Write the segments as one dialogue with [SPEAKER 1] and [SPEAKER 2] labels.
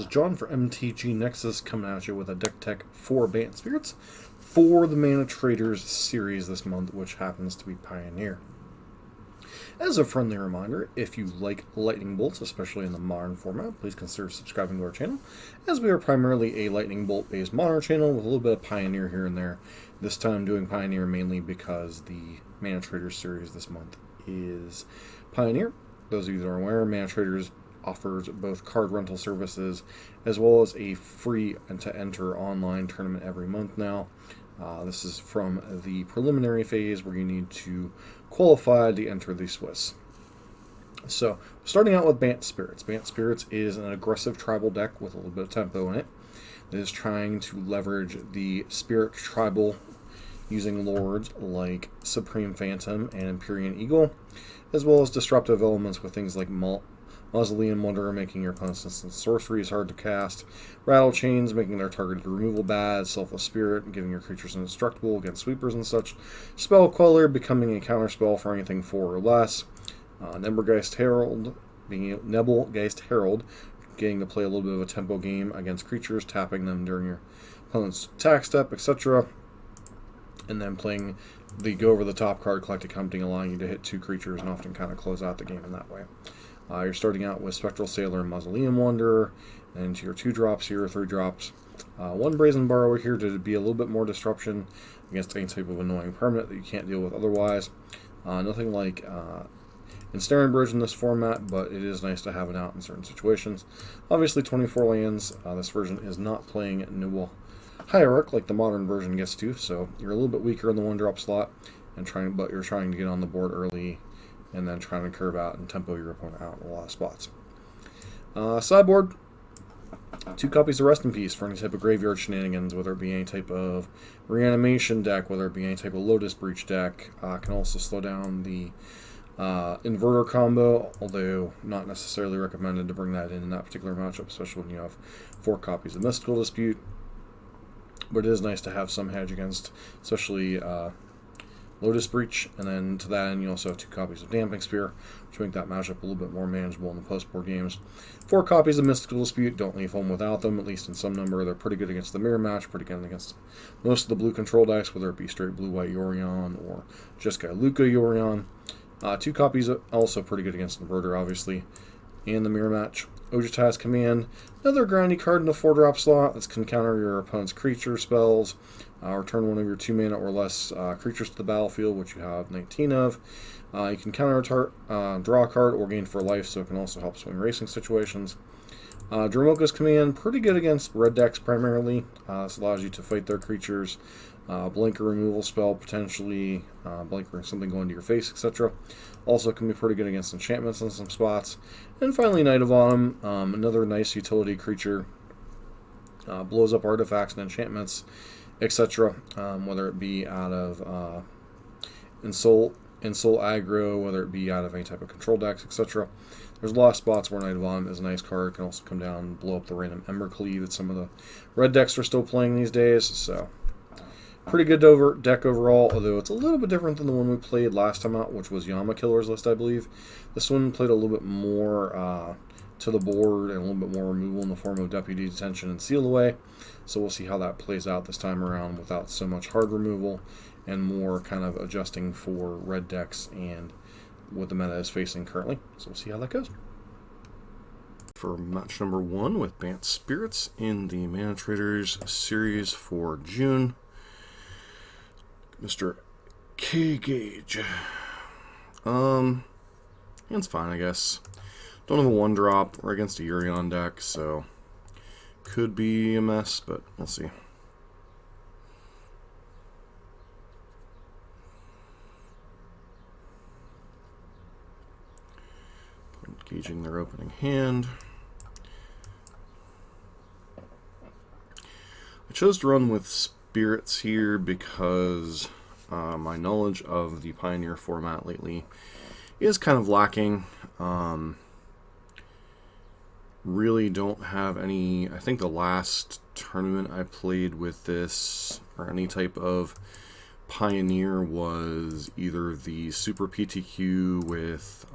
[SPEAKER 1] John for MTG Nexus coming at you with a deck tech for Bant Spirits for the Manatraders series this month, which happens to be Pioneer. As a friendly reminder, if you like lightning bolts, especially in the modern format, please consider subscribing to our channel, as we are primarily a lightning bolt based modern channel with a little bit of Pioneer here and there. This time doing Pioneer mainly because the Manatraders series this month is Pioneer. Those of you that are aware, Manatraders offers both card rental services as well as a free to enter online tournament every month now. This is from the preliminary phase where you need to qualify to enter the Swiss. So, starting out with Bant Spirits. Bant Spirits is an aggressive tribal deck with a little bit of tempo in it. It is trying to leverage the Spirit Tribal using lords like Supreme Phantom and Empyrean Eagle, as well as disruptive elements with things like Mausoleum Wanderer, making your opponent's instant sorceries hard to cast, Rattle Chains, making their targeted removal bad, Selfless Spirit, giving your creatures indestructible against sweepers and such, Spell Queller, becoming a counterspell for anything 4 or less, Nebelgeist Herald, getting to play a little bit of a tempo game against creatures, tapping them during your opponent's attack step, etc., and then playing the go-over-the-top card, Collected Company, allowing you to hit 2 creatures and often kind of close out the game in that way. You're starting out with Spectral Sailor and Mausoleum Wanderer, and into your 2-drops here, 3-drops. 1 Brazen Borrower here to be a little bit more disruption against any type of annoying permanent that you can't deal with otherwise. Nothing like Ensnaring Bridge in this format, but it is nice to have it out in certain situations. Obviously 24 lands. This version is not playing Noble Hierarch like the modern version gets to, so you're a little bit weaker in the 1-drop slot, but you're trying to get on the board early and then trying to curve out and tempo your opponent out in a lot of spots. Sideboard, 2 copies of Rest in Peace for any type of graveyard shenanigans, whether it be any type of reanimation deck, whether it be any type of Lotus Breach deck. Can also slow down the inverter combo, although not necessarily recommended to bring that in that particular matchup, especially when you have 4 copies of Mystical Dispute. But it is nice to have some hedge against, especially Lotus Breach, and then to that end you also have 2 copies of Damping Spear, which make that matchup a little bit more manageable in the post-board games. 4 copies of Mystical Dispute, don't leave home without them, at least in some number. They're pretty good against the mirror match, pretty good against most of the blue control decks, whether it be straight blue-white Yorion or just Luca Yorion. 2 copies also pretty good against Inverter, obviously, and the mirror match. Ojutaz Command, another grindy card in the 4-drop slot that can counter your opponent's creature spells. Return 1 of your 2 mana or less creatures to the battlefield, which you have 19 of. You can counter draw a card or gain 4 life, so it can also help swing racing situations. Dromoka's Command, pretty good against red decks primarily. This allows you to fight their creatures, blink a removal spell potentially, blink or something going to your face, etc. Also can be pretty good against enchantments in some spots. And finally, Knight of Autumn, another nice utility creature, blows up artifacts and enchantments, etc. Whether it be out of Insult aggro, whether it be out of any type of control decks, etc. There's a lot of spots where Knight of Autumn is a nice card. It can also come down and blow up the random Ember Cleave that some of the red decks are still playing these days. So pretty good deck overall, although it's a little bit different than the one we played last time out, which was Yama Killer's list, I believe. This one played a little bit more to the board and a little bit more removal in the form of Deputy Detention and Seal Away. So we'll see how that plays out this time around without so much hard removal and more kind of adjusting for red decks and what the meta is facing currently. So we'll see how that goes. For match number 1 with Bant Spirits in the Manatraders series for June, Mr. K Gauge. It's fine, I guess. Don't have a 1-drop. We're against a Yorion deck, so could be a mess, but we'll see. Gauging their opening hand. I chose to run with Spirits here because my knowledge of the Pioneer format lately is kind of lacking. Really don't have any. I think the last tournament I played with this or any type of Pioneer was either the Super PTQ with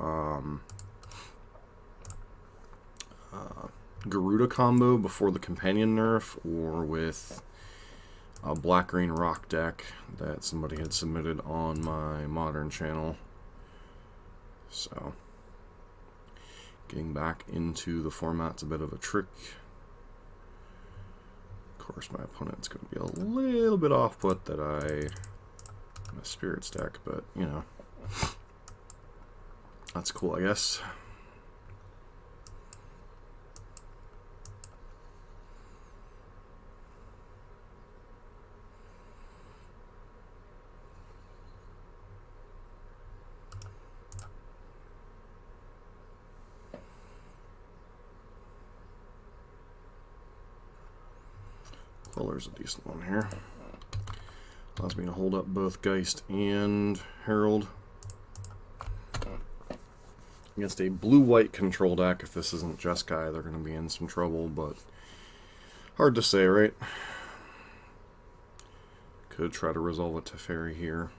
[SPEAKER 1] Garuda combo before the companion nerf, or with a black-green rock deck that somebody had submitted on my Modern channel. So, getting back into the format's a bit of a trick. Of course, my opponent's going to be a little bit off-put that I'm a Spirits deck, but, you know, that's cool, I guess. Queller's a decent one here. Allows me to hold up both Geist and Herald. Against a blue-white control deck, if this isn't Jeskai, they're going to be in some trouble, but hard to say, right? Could try to resolve it to Teferi here.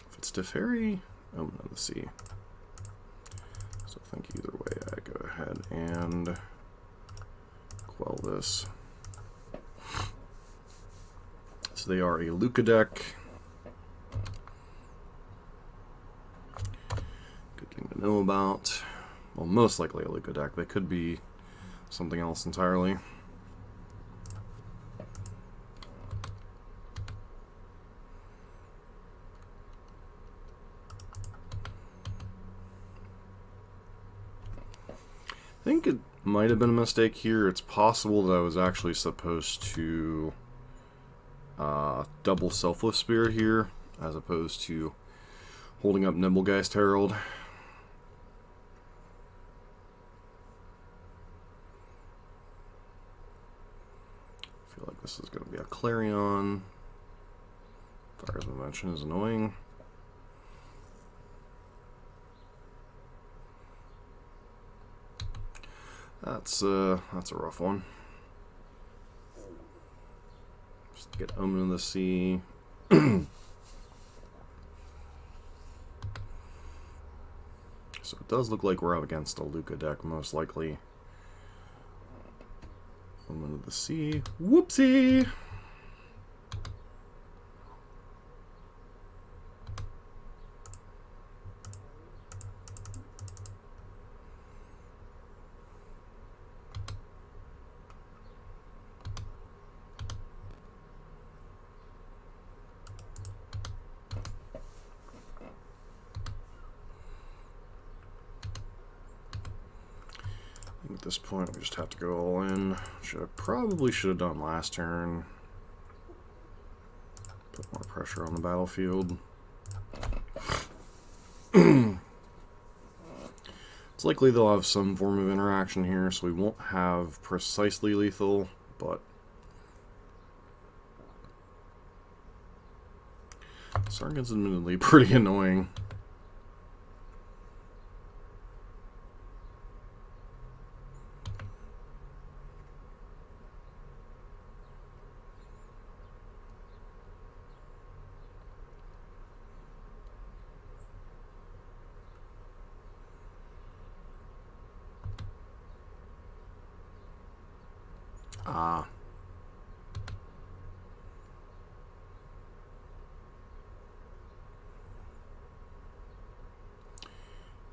[SPEAKER 1] If it's Teferi, Omen of the Sea. So I think either way, I go ahead and quell this. So they are a Luca deck. Good thing to know about. Well, most likely a Luca deck. They could be something else entirely. I think it might have been a mistake here. It's possible that I was actually supposed to double Selfless Spirit here, as opposed to holding up Nimblegeist Herald. I feel like this is going to be a Clarion. Fire's Invention is annoying. That's a rough one. Just to get Omen of the Sea. So it does look like we're up against a Luca deck, most likely. Omen of the Sea. Whoopsie! At this point, we just have to go all in, which I probably should have done last turn. Put more pressure on the battlefield. It's likely they'll have some form of interaction here, so we won't have precisely lethal, but Sargon's admittedly pretty annoying.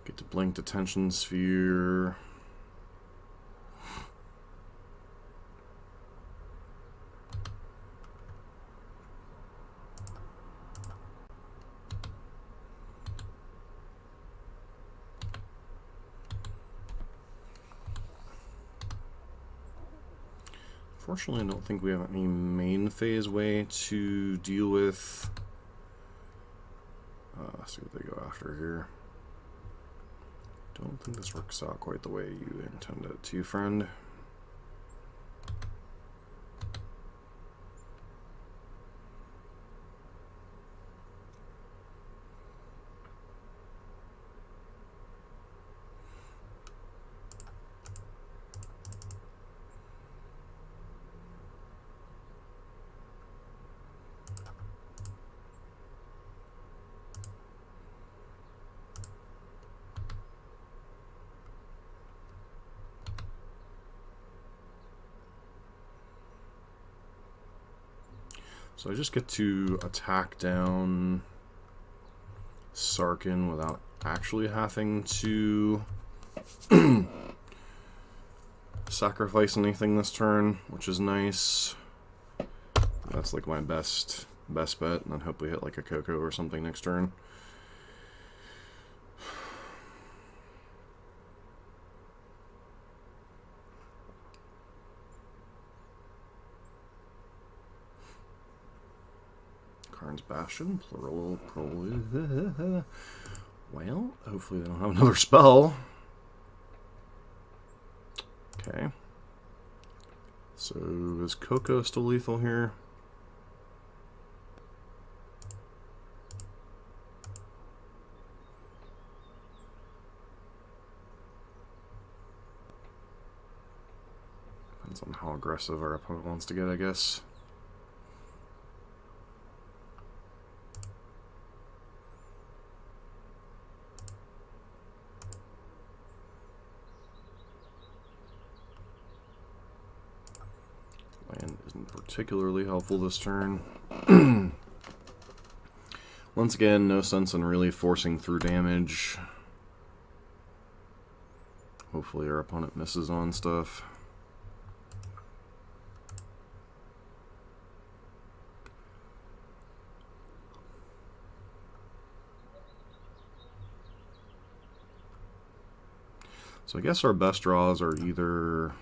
[SPEAKER 1] Get to blink Detention Sphere. Unfortunately, I don't think we have any main phase way to deal with. See what they go after here. Don't think this works out quite the way you intend it to, friend. So I just get to attack down Sarkin without actually having to sacrifice anything this turn, which is nice. That's like my best bet, and then hope we hit like a Coco or something next turn. Karn's Bastion, plural. Well, hopefully they don't have another spell. Okay. So is Coco still lethal here? Depends on how aggressive our opponent wants to get, I guess. Land isn't particularly helpful this turn. Once again, no sense in really forcing through damage. Hopefully our opponent misses on stuff. So I guess our best draws are either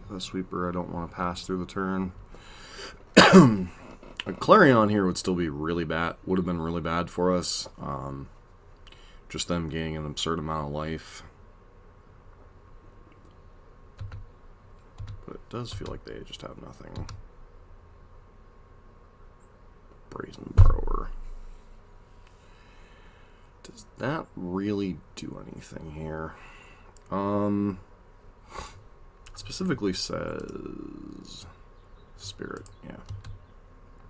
[SPEAKER 1] the sweeper I don't want to pass through the turn. A Clarion here would still be really bad, would have been really bad for us. Just them gaining an absurd amount of life. But it does feel like they just have nothing. Brazen Borrower. Does that really do anything here? Specifically says Spirit, yeah.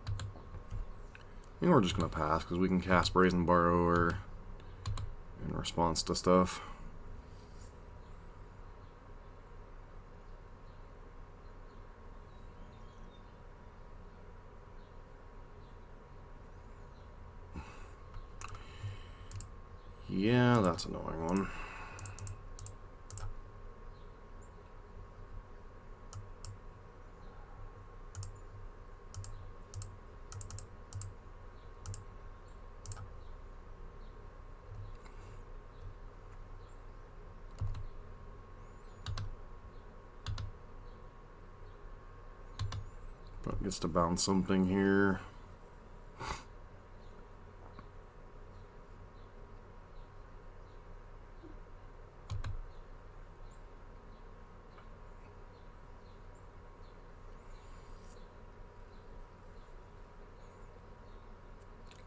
[SPEAKER 1] I think we're just going to pass because we can cast Brazen Borrower in response to stuff. Yeah, that's an annoying one. But gets to bounce something here.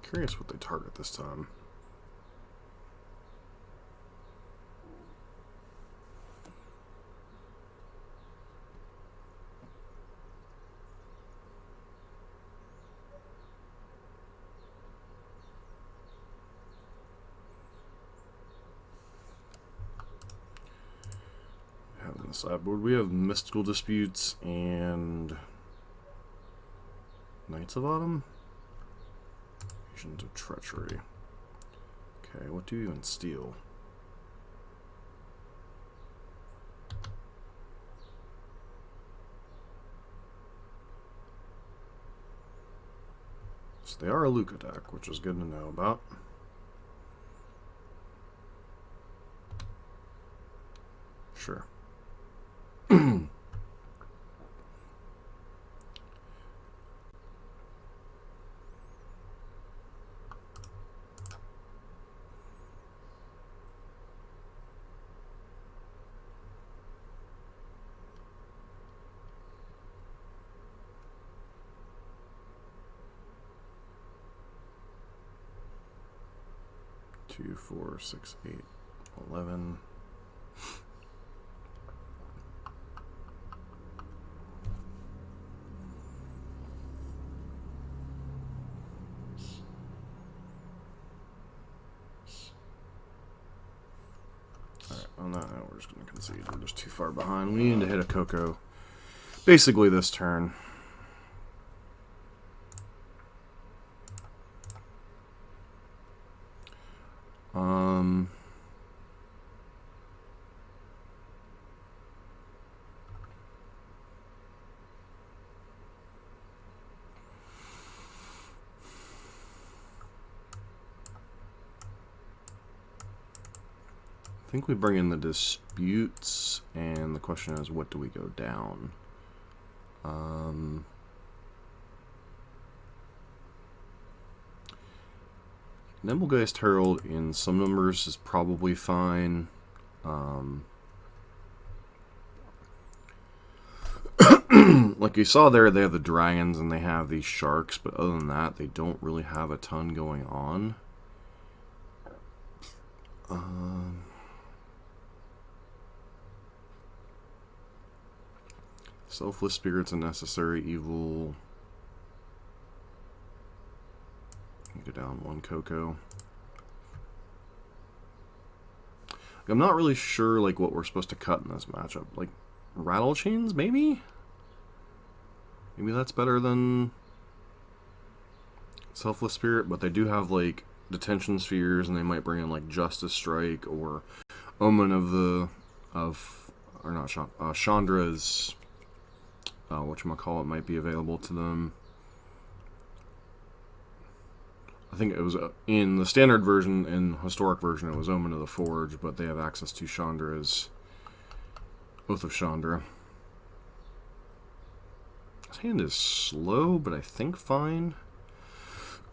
[SPEAKER 1] Curious what they target this time. On the sideboard, we have Mystical Disputes and Knights of Autumn. Visions of Treachery. Okay, what do you even steal? So they are a Luca deck, which is good to know about. Sure. 2, 4, 6, 8, 11. Alright, no, we're just going to concede. We're just too far behind. We need to hit a Coco basically this turn. I think we bring in the disputes, and the question is, what do we go down? Nimblegeist Herald in some numbers is probably fine. Like you saw there, they have the dragons and they have these sharks, but other than that, they don't really have a ton going on. Selfless Spirits and Necessary Evil. Go down one Coco. I'm not really sure like what we're supposed to cut in this matchup. Like Rattle Chains, maybe? Maybe that's better than Selfless Spirit, but they do have like Detention Spheres, and they might bring in like Justice Strike or Omen Chandra's whatchamacallit might be available to them. I think it was in the standard version, in historic version, it was Omen of the Forge, but they have access to Chandra's Oath of Chandra. His hand is slow, but I think fine.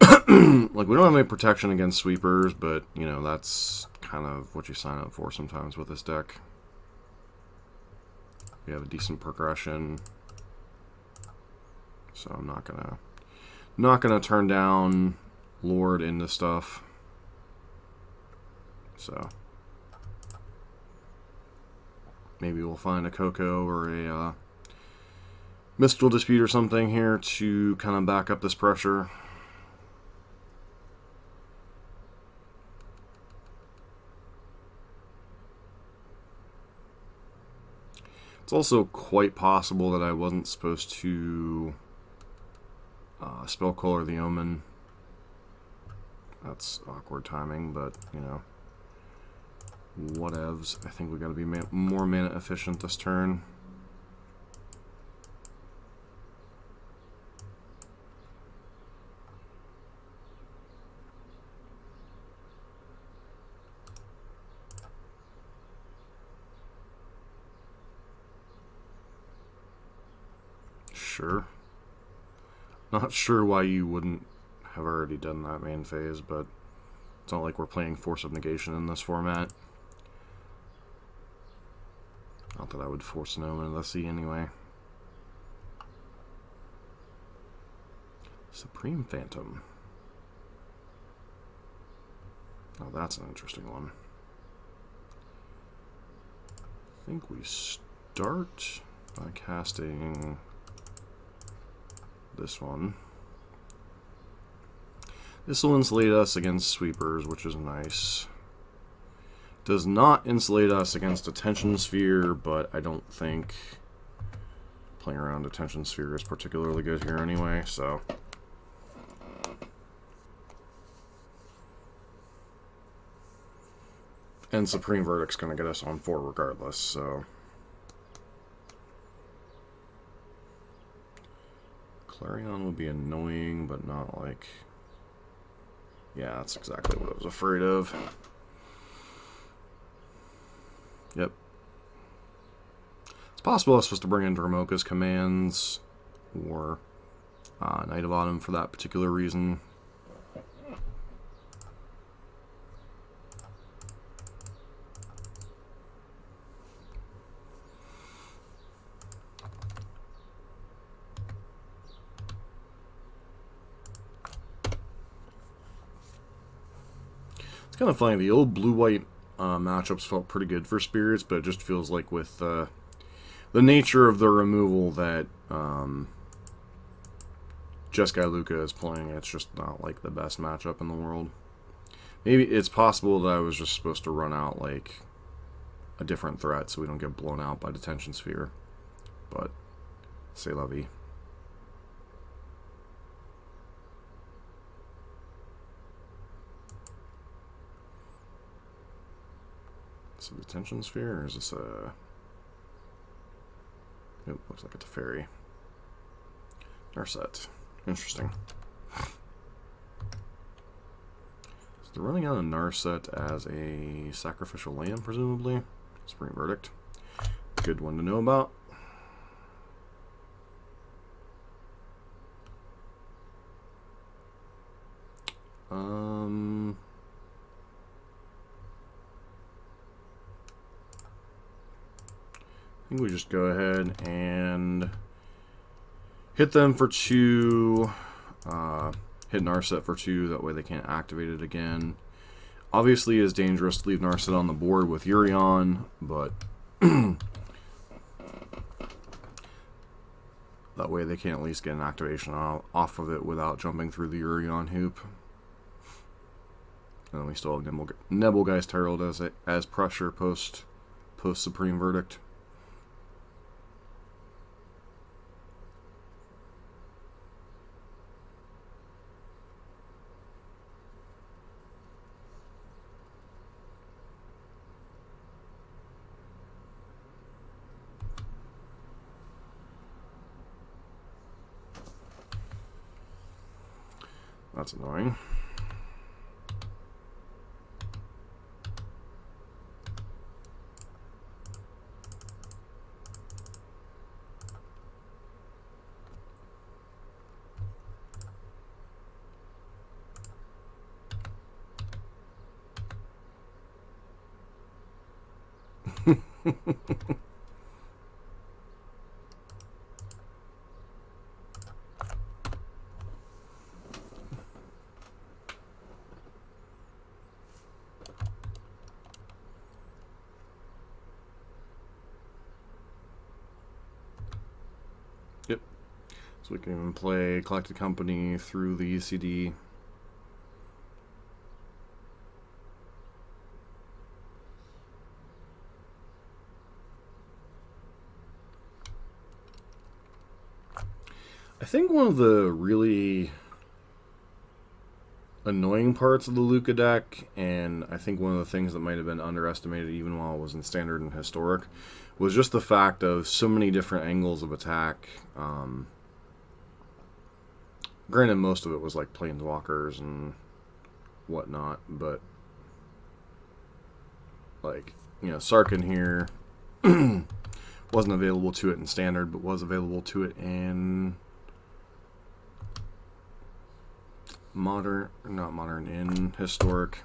[SPEAKER 1] Like, we don't have any protection against sweepers, but, you know, that's kind of what you sign up for sometimes with this deck. We have a decent progression, so I'm not gonna turn down Lord into stuff. So maybe we'll find a Coco or a Mystical Dispute or something here to kind of back up this pressure. It's also quite possible that I wasn't supposed to spell color the Omen. That's awkward timing, but, you know, whatevs. I think we got to be more mana efficient this turn. Sure. Not sure why you wouldn't have already done that main phase, but it's not like we're playing Force of Negation in this format. Not that I would force an Omen of the Sea anyway. Supreme Phantom. Oh, that's an interesting one. I think we start by casting this one. This will insulate us against sweepers, which is nice. Does not insulate us against Detention Sphere, but I don't think playing around Detention Sphere is particularly good here anyway, so. And Supreme Verdict's going to get us on 4 regardless, so. Clarion would be annoying, but not like... Yeah, that's exactly what I was afraid of. Yep. It's possible I was supposed to bring in Dramoka's commands or Knight of Autumn for that particular reason. It's kind of funny, the old blue-white matchups felt pretty good for Spirits, but it just feels like with the nature of the removal that Jeskai Luka is playing, it's just not like the best matchup in the world. Maybe it's possible that I was just supposed to run out like a different threat so we don't get blown out by Detention Sphere. But, c'est la vie. Is it a Detention Sphere, or is this a... Nope, looks like it's a fairy. Narset. Interesting. So they're running out of Narset as a sacrificial lamb, presumably. Supreme Verdict. Good one to know about. I think we just go ahead and hit them for 2, hit Narset for 2, that way they can't activate it again. Obviously it's dangerous to leave Narset on the board with Urion, but that way they can at least get an activation off of it without jumping through the Urion hoop. And then we still have Nebelgeist Herald as pressure post Supreme Verdict. That's annoying. Yep. So we can even play Collected Company through the ECD. I think one of the really annoying parts of the Luca deck, and I think one of the things that might have been underestimated even while it was in Standard and Historic, was just the fact of so many different angles of attack. Granted, most of it was like Planeswalkers and whatnot, but like, you know, Sarkhan here wasn't available to it in Standard, but was available to it in in Historic.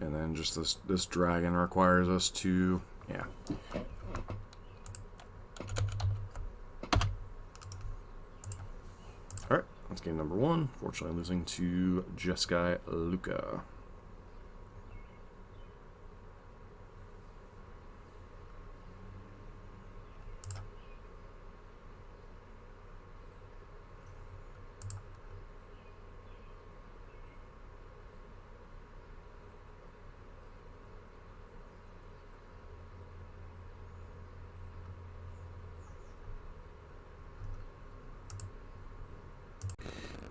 [SPEAKER 1] And then just this dragon requires us to, yeah. Alright, that's game number 1. Fortunately losing to Jeskai Luca.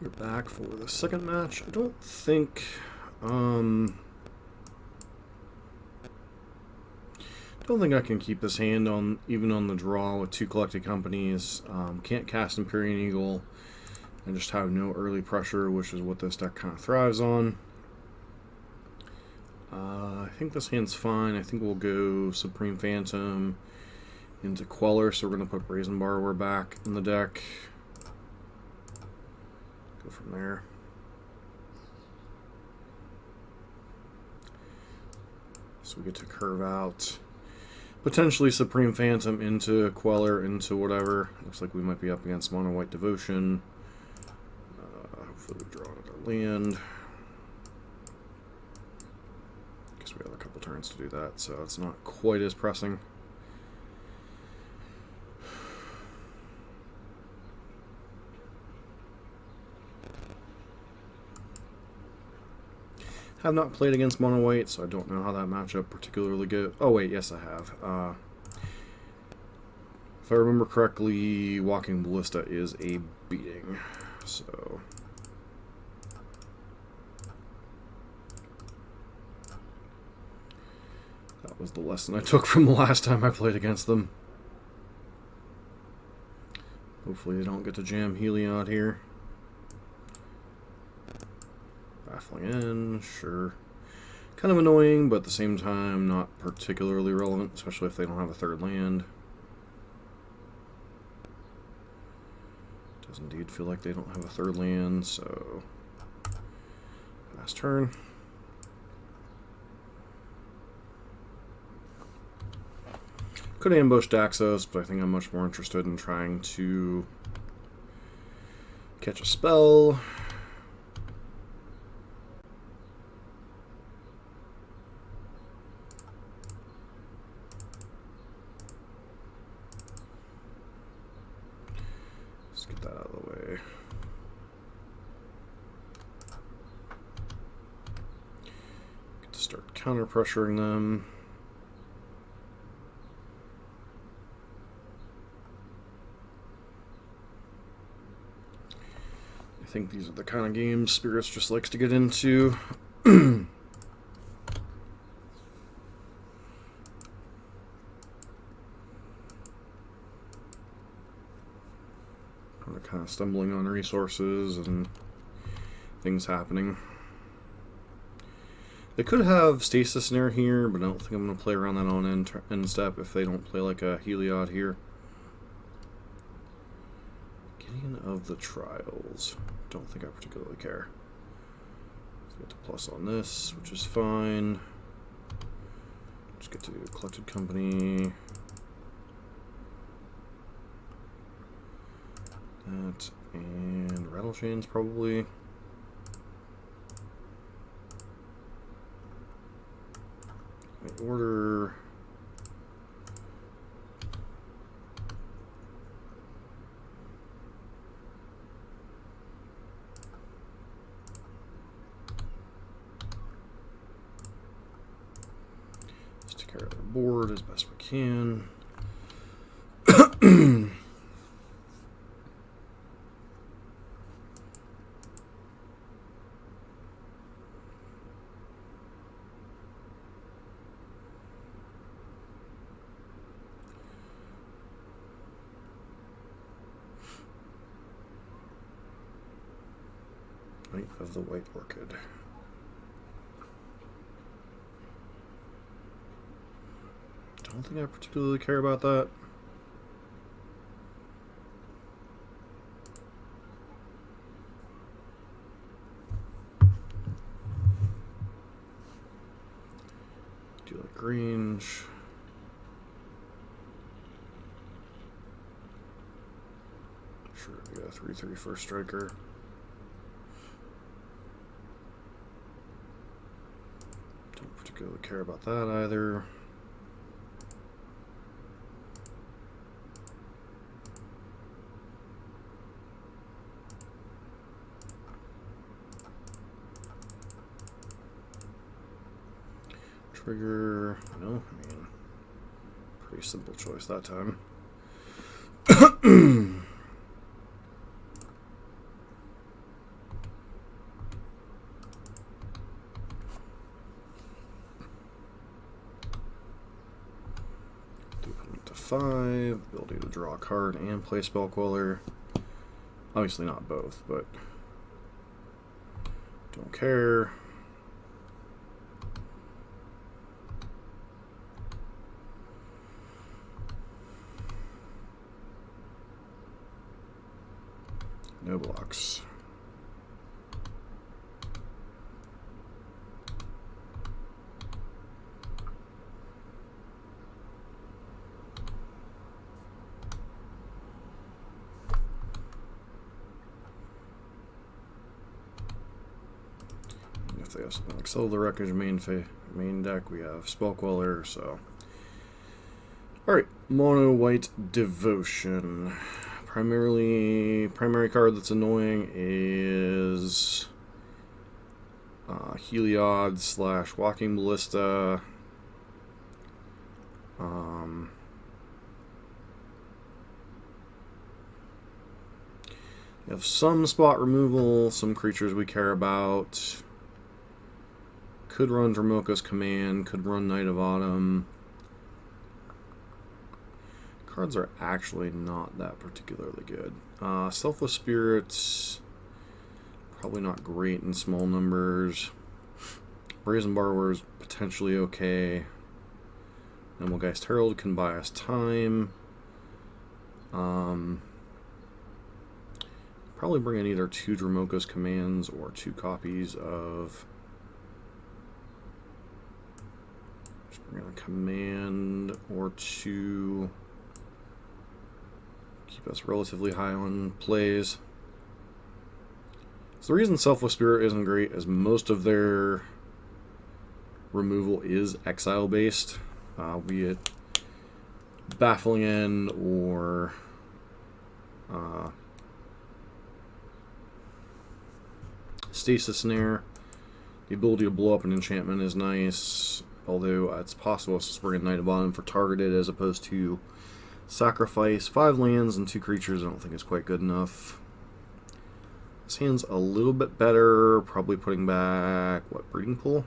[SPEAKER 1] We're back for the second match. I don't think I can keep this hand on even on the draw with 2 Collected Companies. Can't cast Empyrean Eagle. I just have no early pressure, which is what this deck kind of thrives on. I think this hand's fine. I think we'll go Supreme Phantom into Queller, so we're going to put Brazen Borrower back in the deck. Go from there. So we get to curve out potentially Supreme Phantom into Queller, into whatever. Looks like we might be up against Mono White Devotion. Hopefully we draw another land. Guess we have a couple turns to do that, so it's not quite as pressing. Have not played against mono white, so I don't know how that matchup particularly goes. Oh wait, yes I have. If I remember correctly, Walking Ballista is a beating, so... That was the lesson I took from the last time I played against them. Hopefully they don't get to jam Heliod here. Baffling in, sure. Kind of annoying, but at the same time not particularly relevant, especially if they don't have a third land. Does indeed feel like they don't have a third land, so... Pass turn. Could ambush Daxos, but I think I'm much more interested in trying to catch a spell. Let's get that out of the way. Get to start counter pressuring them. I think these are the kind of games Spirits just likes to get into. I'm kind of stumbling on resources and things happening. They could have Stasis Snare here, but I don't think I'm going to play around that on end step if they don't play like a Heliod here. Gideon of the Trials. Don't think I particularly care. Let's get to plus on this, which is fine. Just get to Collected Company. That and Rattle Chains probably. Order. Let's take care of the board as best we can. Knight of the White Orchid. Don't think I particularly care about that. Do like range. Sure, we got a 3/3 first striker. Don't particularly care about that either. Trigger, no, I mean, pretty simple choice that time. Put it to 5, ability to draw a card and play Spell Queller. Obviously not both, but don't care. No blocks. And if they have something like Soul the Wreckage main deck, we have Spell Queller, so. Alright, Mono White Devotion. Primary card that's annoying is Heliod / Walking Ballista. You have some spot removal, some creatures we care about. Could run Dromoka's Command, could run Knight of Autumn. Cards are actually not that particularly good. Selfless Spirits, probably not great in small numbers. Brazen Borrower's potentially okay. Nimmelgeist Herald can buy us time. Probably bring in either 2 Dromoka's Commands or 2 copies of... Just bring in a command or 2. Keep us relatively high on plays. So the reason Selfless Spirit isn't great is most of their removal is exile based, be it Baffling End or Stasis Snare. The ability to blow up an enchantment is nice, although it's possible to bring a Knight of Autumn for targeted as opposed to sacrifice 5 lands and 2 creatures. I don't think it's quite good enough. This hand's a little bit better, probably putting back, what, Breeding Pool?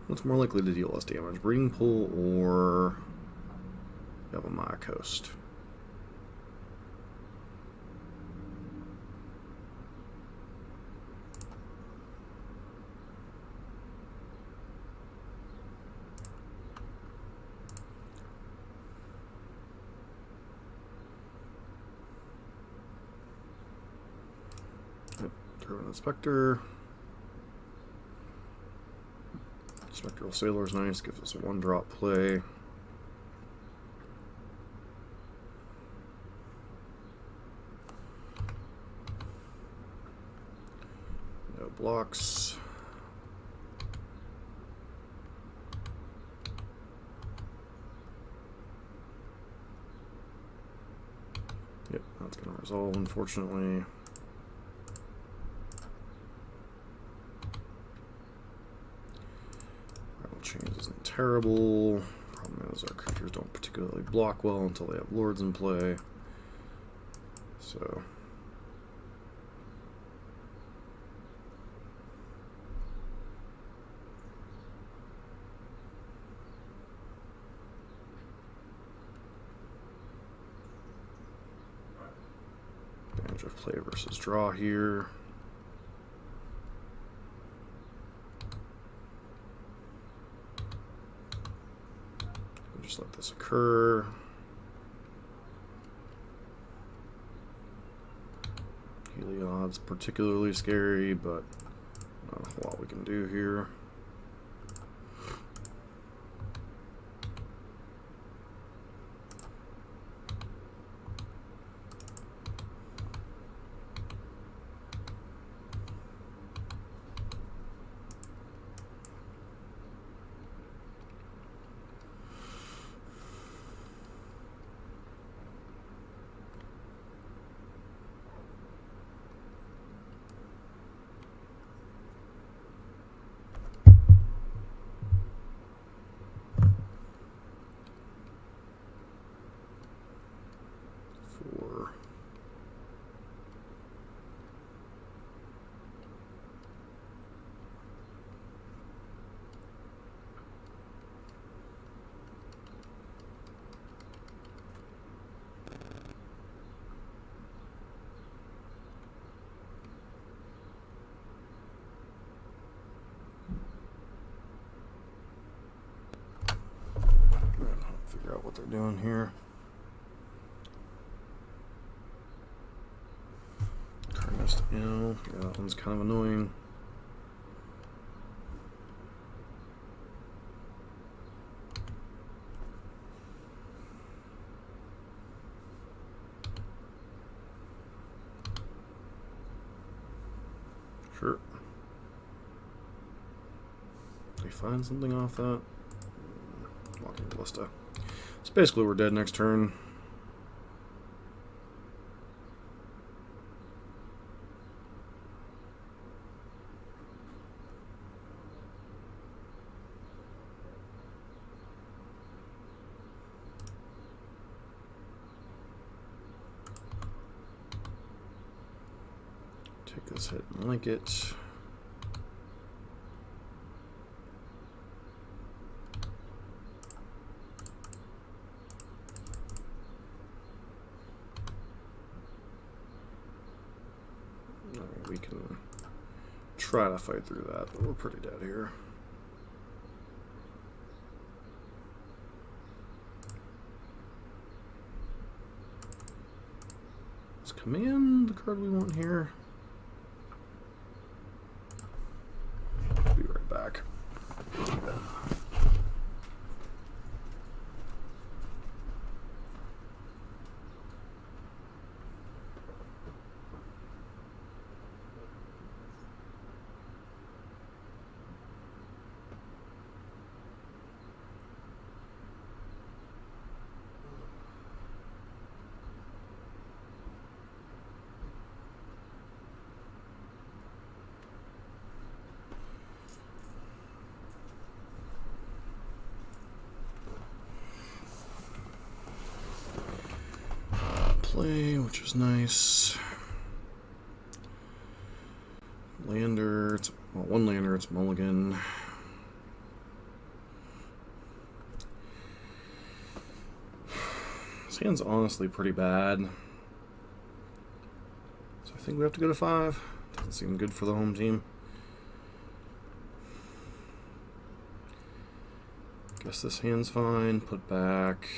[SPEAKER 1] What's more likely to deal less damage, Breeding Pool or Yavimaya Coast? Throw an Inspector. Spectral Sailor is nice, gives us a 1-drop play. No blocks. Yep, that's going to resolve, unfortunately. Change isn't terrible. Problem is our creatures don't particularly block well until they have lords in play. So advantage of play versus draw here. Just let this occur. Heliod's particularly scary, but not a whole lot we can do here. Figure out what they're doing here. Carnest Ill. Yeah, that one's kind of annoying. Sure. Did we find something off that? Walking Ballista. So basically we're dead next turn. Take this hit and link it. We can try to fight through that, but we're pretty dead here. Is Command the card we want here? Be right back. Play, which is nice. Lander, it's well, one lander, it's mulligan. This hand's honestly pretty bad. So I think we have to go to 5. Doesn't seem good for the home team. Guess this hand's fine. Put back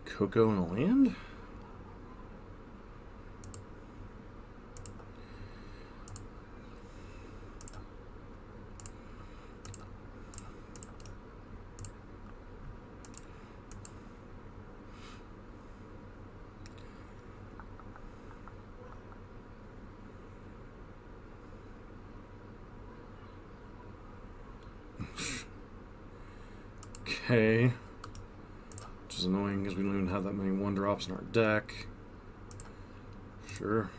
[SPEAKER 1] Coco and a land? Okay. Which is annoying because we don't even have that many 1-drops in our deck. Sure.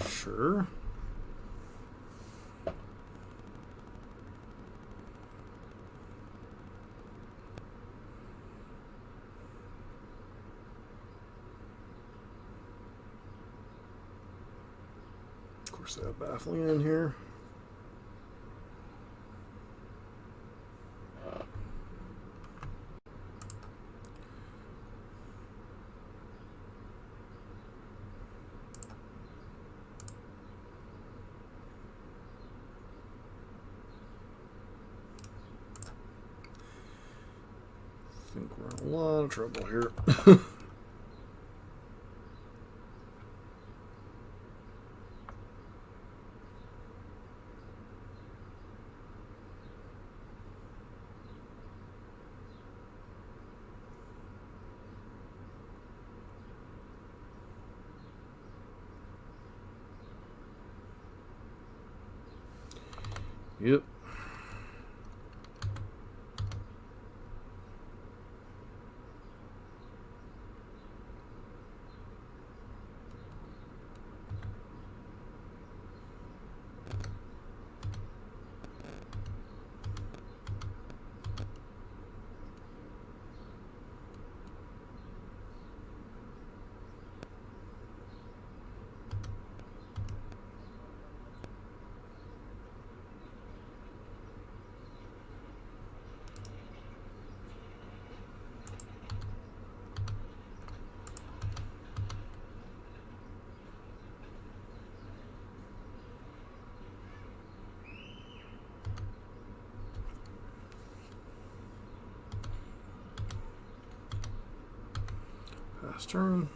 [SPEAKER 1] Sure. Of course, they have baffling in here. I think we're in a lot of trouble here. Yep. Pass turn.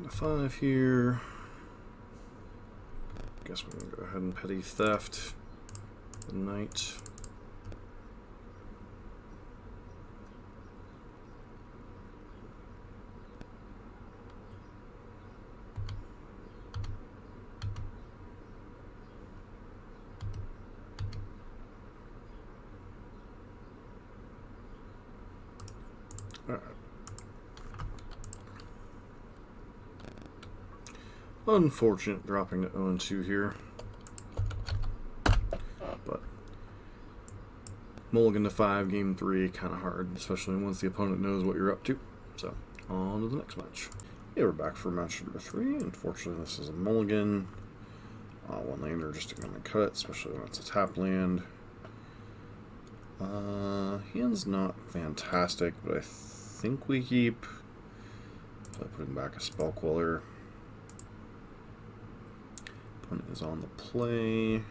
[SPEAKER 1] Into 5 here. Guess we're gonna go ahead and petty theft the knight. Alright. Unfortunate dropping to 0-2 here. But mulligan to 5, game 3, kind of hard, especially once the opponent knows what you're up to. So, on to the next match. Yeah, we're back for match number 3. Unfortunately, this is a mulligan. One lander just going to cut it, especially when it's a tap land. Hand's not fantastic, but I think we keep. Probably putting back a spell queller. Opponent is on the play.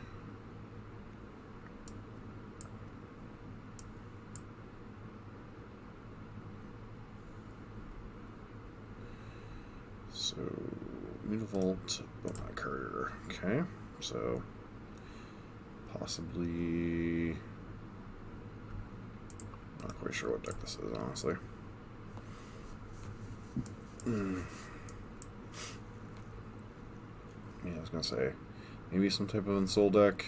[SPEAKER 1] So, Mutavault, but my courier. Okay, so possibly. Not quite sure what deck this is, honestly. Yeah, I was gonna say maybe some type of Ensoul deck.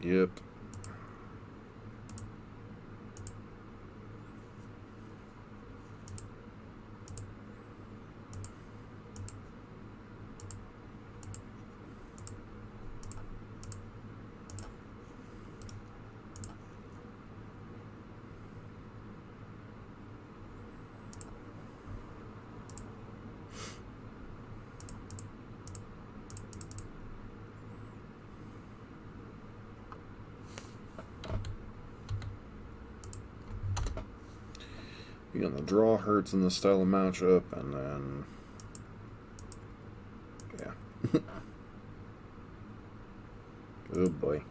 [SPEAKER 1] Yep. Again, the draw hurts in this style of matchup, and then, yeah. Oh boy.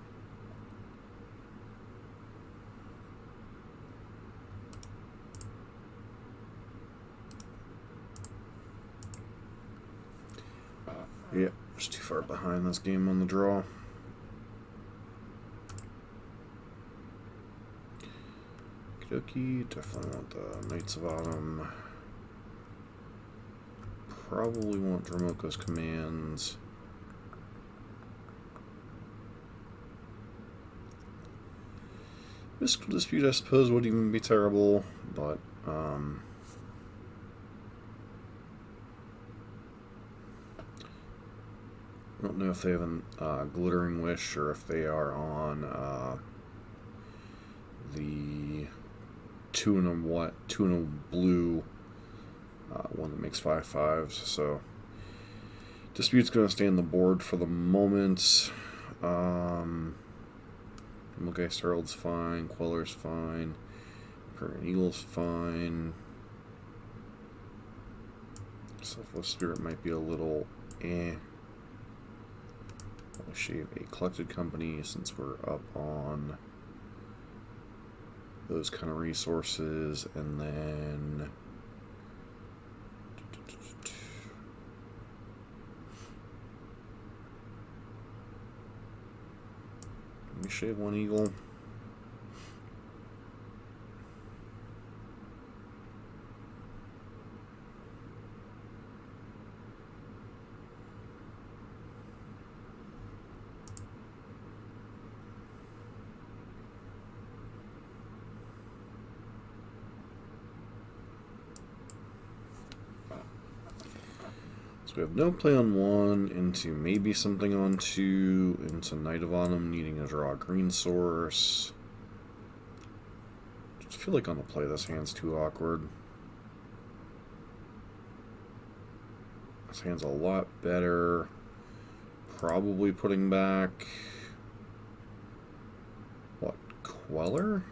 [SPEAKER 1] Yeah, just too far behind this game on the draw. Okie, definitely want the Knights of Autumn. Probably want Dromoko's commands. Mystical Dispute, I suppose, wouldn't even be terrible, but I don't know if they have a Glittering Wish or if they are on the 2 and a blue one that makes 5/5s. So Dispute's going to stay on the board for the moment. Mulgeist Herald's fine, Queller's fine, Current Eagle's fine. Selfless Spirit might be a little eh. I'll shave a Collected Company since we're up on those kind of resources, and then let me shave one eagle. So we have no play on 1, into maybe something on 2, into Knight of Autumn needing to draw a green source. I feel like on the play this hand's too awkward. This hand's a lot better. Probably putting back... what, Queller?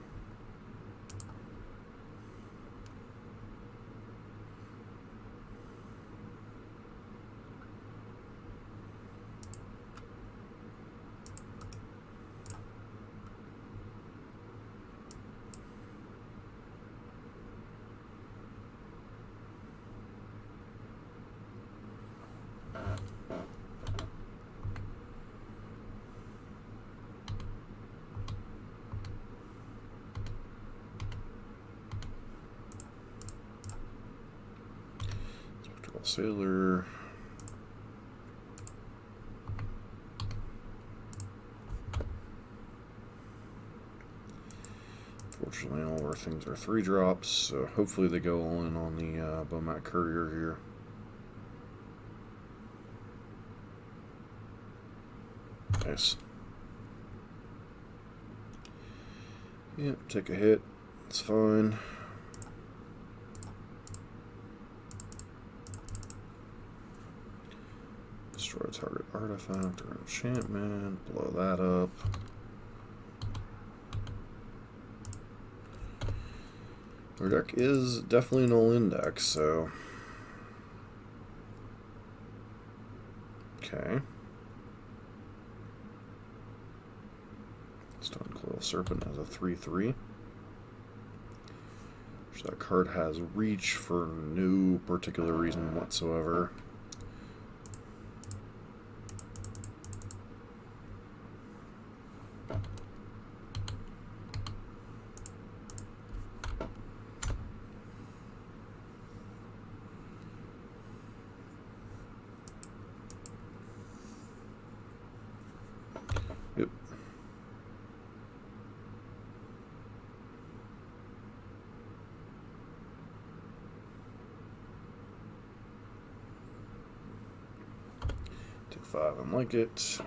[SPEAKER 1] Sailor. Fortunately, all of our things are 3-drops, so hopefully they go all in on the Bant Courier here. Nice. Yep, take a hit. It's fine. Destroy target artifact or enchantment. Blow that up. Our deck is definitely an all-in deck, so... Okay. Stonecoil Serpent has a 3/3. So that card has reach for no particular reason whatsoever. Yep. Take 5 and like it.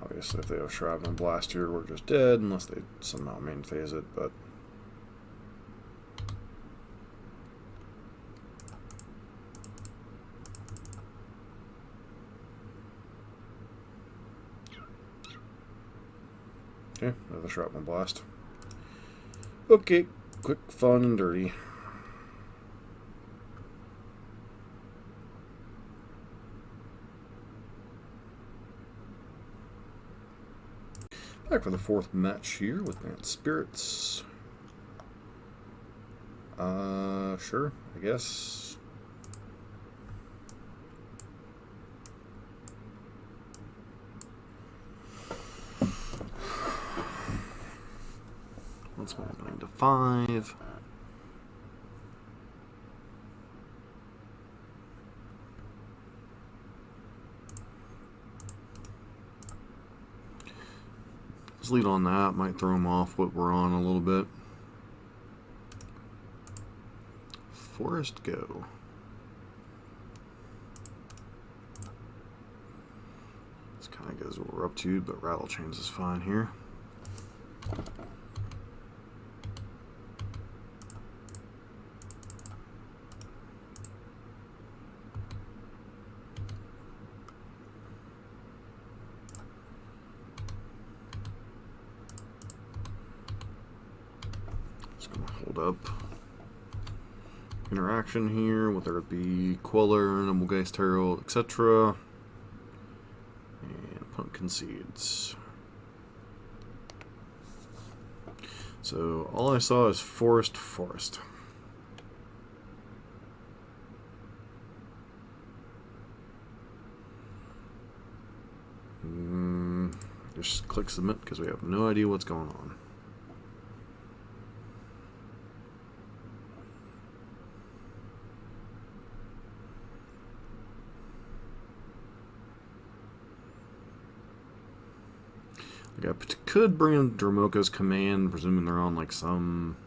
[SPEAKER 1] Obviously, if they have Shrapnel Blast here, we're just dead, unless they somehow main phase it, but... Okay, another Shrapnel Blast. Okay, quick, fun, and dirty. Back for the 4th match here with Bant Spirits. Sure, I guess. Let's move 9 to 5. Let's lead on that. Might throw them off what we're on a little bit. Forest go. This kind of goes what we're up to, but Rattle Chains is fine here. Just gonna hold up interaction here, whether it be Queller, Numblegeist Herald, etc. And opponent concedes. So all I saw is forest. Just click submit because we have no idea what's going on. Like I could bring in Dromoka's Command, presuming they're on like some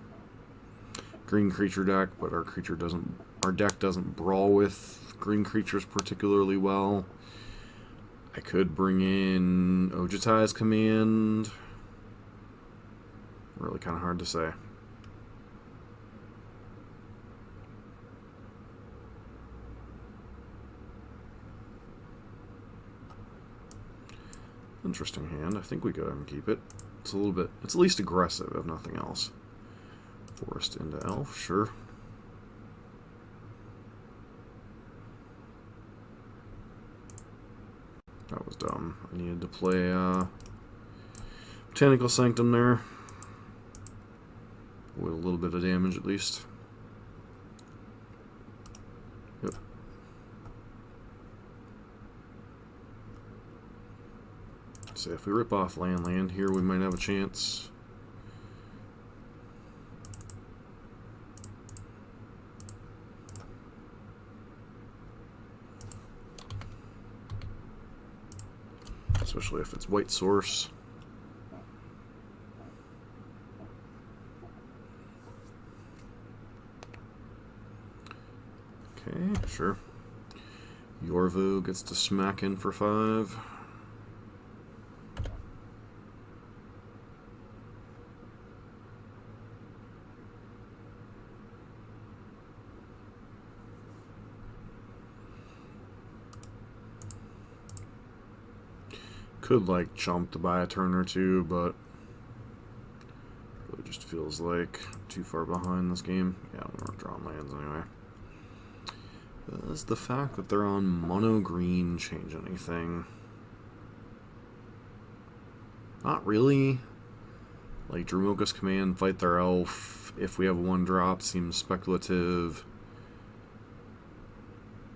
[SPEAKER 1] green creature deck, but our deck doesn't brawl with green creatures particularly well. I could bring in Ojutai's Command. Really kind of hard to say. Interesting hand. I think we go ahead and keep it. It's a little bit, it's at least aggressive, if nothing else. Forest into elf, sure. That was dumb. I needed to play Botanical Sanctum there. With a little bit of damage at least. Yep. So if we rip off land here, we might have a chance. Especially if it's white source. Okay, sure. Yorvu gets to smack in for 5. Could like chump to buy a turn or two, but it just feels like too far behind this game. Yeah, I'm gonna draw lands anyway. Does the fact that they're on mono green change anything? Not really. Like Drumoka's command, fight their elf. If we have 1 drop, seems speculative.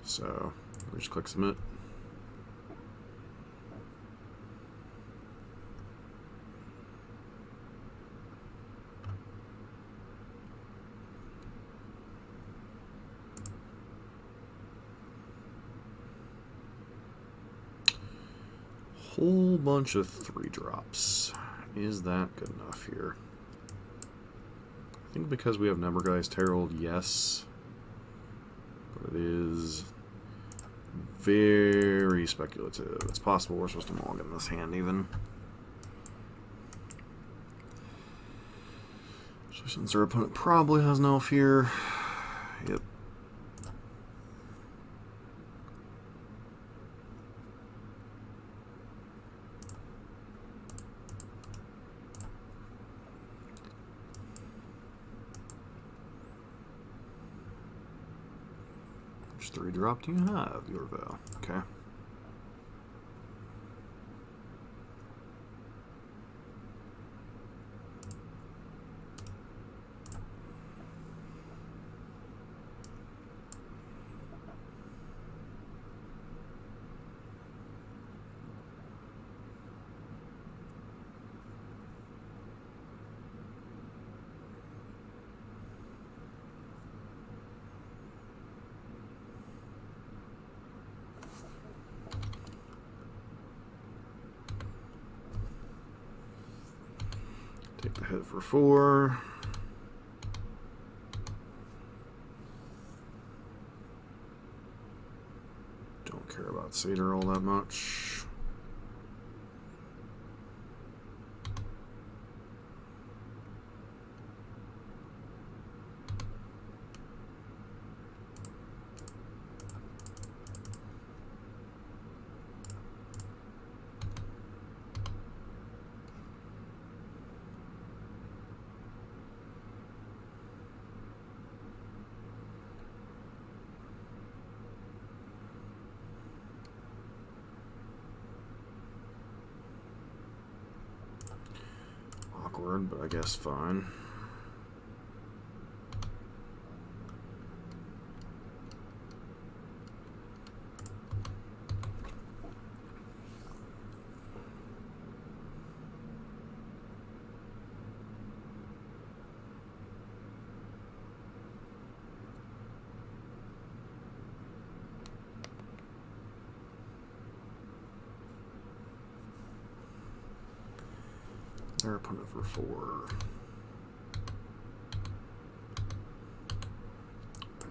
[SPEAKER 1] So we just click submit. Whole bunch of 3 drops. Is that good enough here? I think because we have Nemergeist Herald, yes. But it is very speculative. It's possible we're supposed to mulligan this hand even. So since our opponent probably has no fear. Yep. Which 3 drop do you have, Yorvel? Okay. Take the hit for 4. Don't care about Satyr all that much. Awkward, but I guess fine. Their opponent for 4.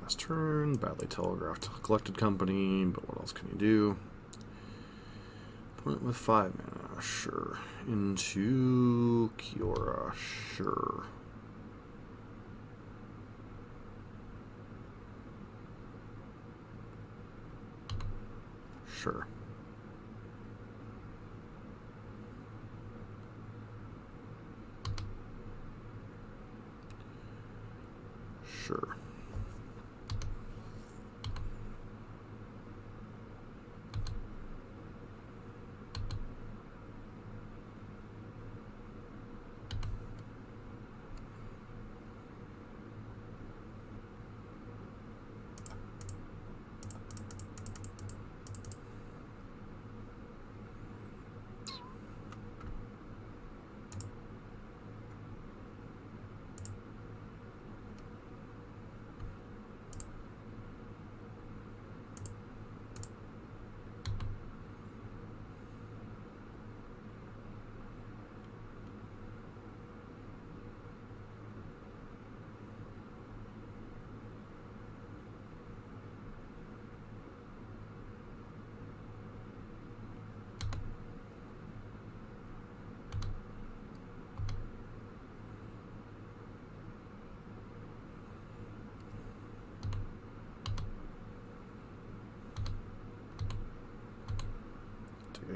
[SPEAKER 1] Pass turn, badly telegraphed collected company, but what else can you do? Opponent with 5 mana, sure. Into Kiora, sure. Sure. Sure.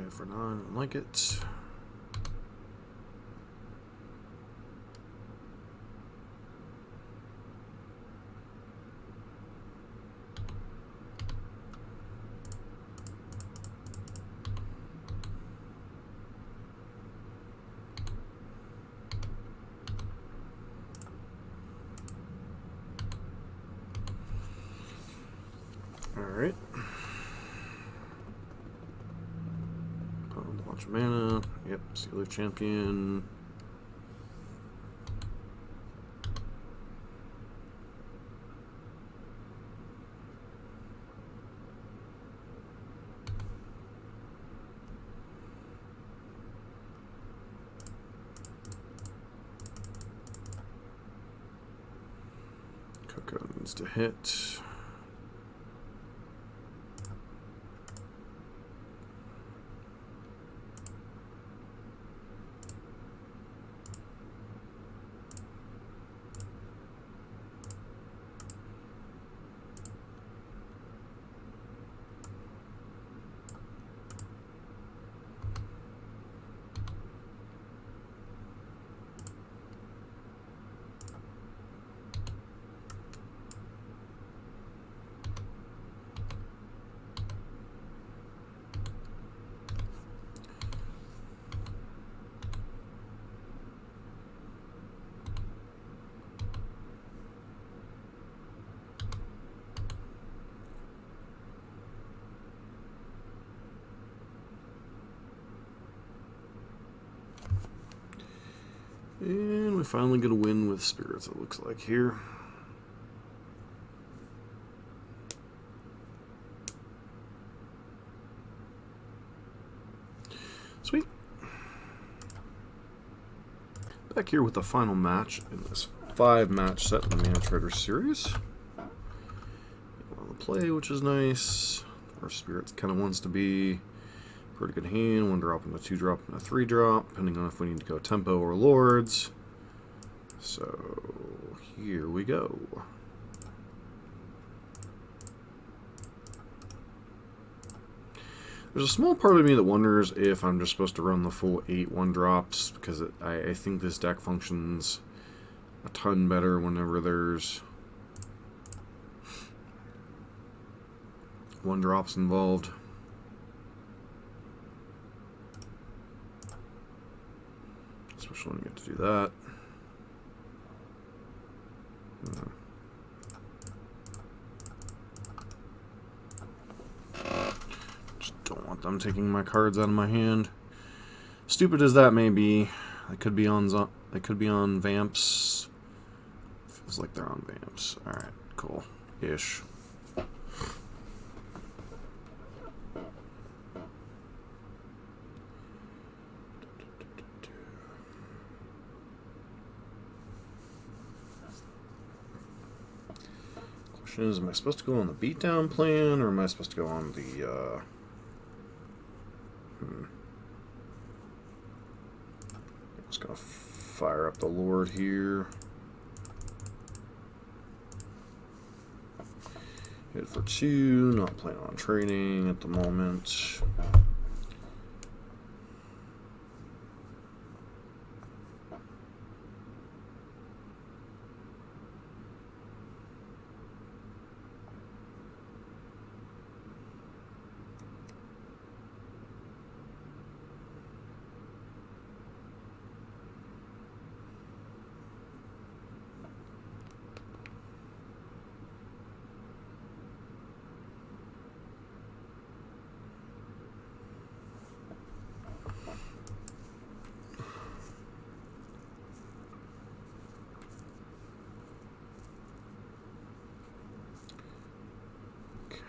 [SPEAKER 1] For 9, I like it. All right. Bunch of mana. Yep, Sealer Champion. Coco needs to hit. And we finally get a win with Spirits, it looks like here. Sweet. Back here with the final match in this 5-match set in the Manatraders series. On the play, which is nice. Our Spirits kind of wants to be. Pretty good hand, 1 drop and a 2 drop and a 3 drop, depending on if we need to go tempo or lords. So here we go. There's a small part of me that wonders if I'm just supposed to run the full 8 1-drops, because I think this deck functions a ton better whenever there's 1-drops involved. Especially when you get to do that. Just don't want them taking my cards out of my hand. Stupid as that may be, they could be on Vamps. Feels like they're on Vamps. All right, cool, ish. Is, am I supposed to go on the beatdown plan, or am I supposed to go on the, I'm just going to fire up the Lord here. Hit for 2, not planning on trading at the moment.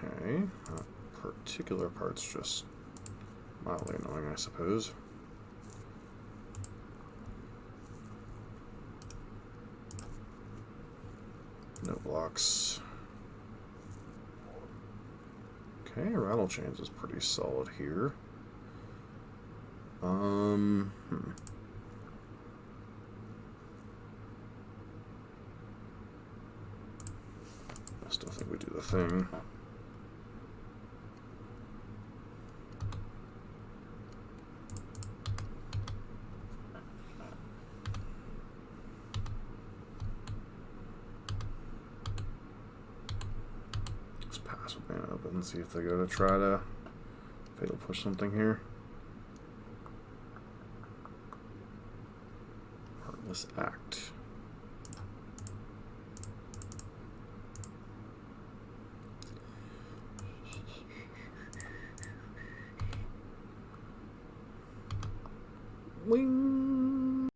[SPEAKER 1] Okay, that particular part's just mildly annoying, I suppose. No blocks. Okay, Rattle Chains is pretty solid here. I still think we do the thing. Let's pass with Bant open and see if they go to try to fatal push something here. Heartless Act. Wing.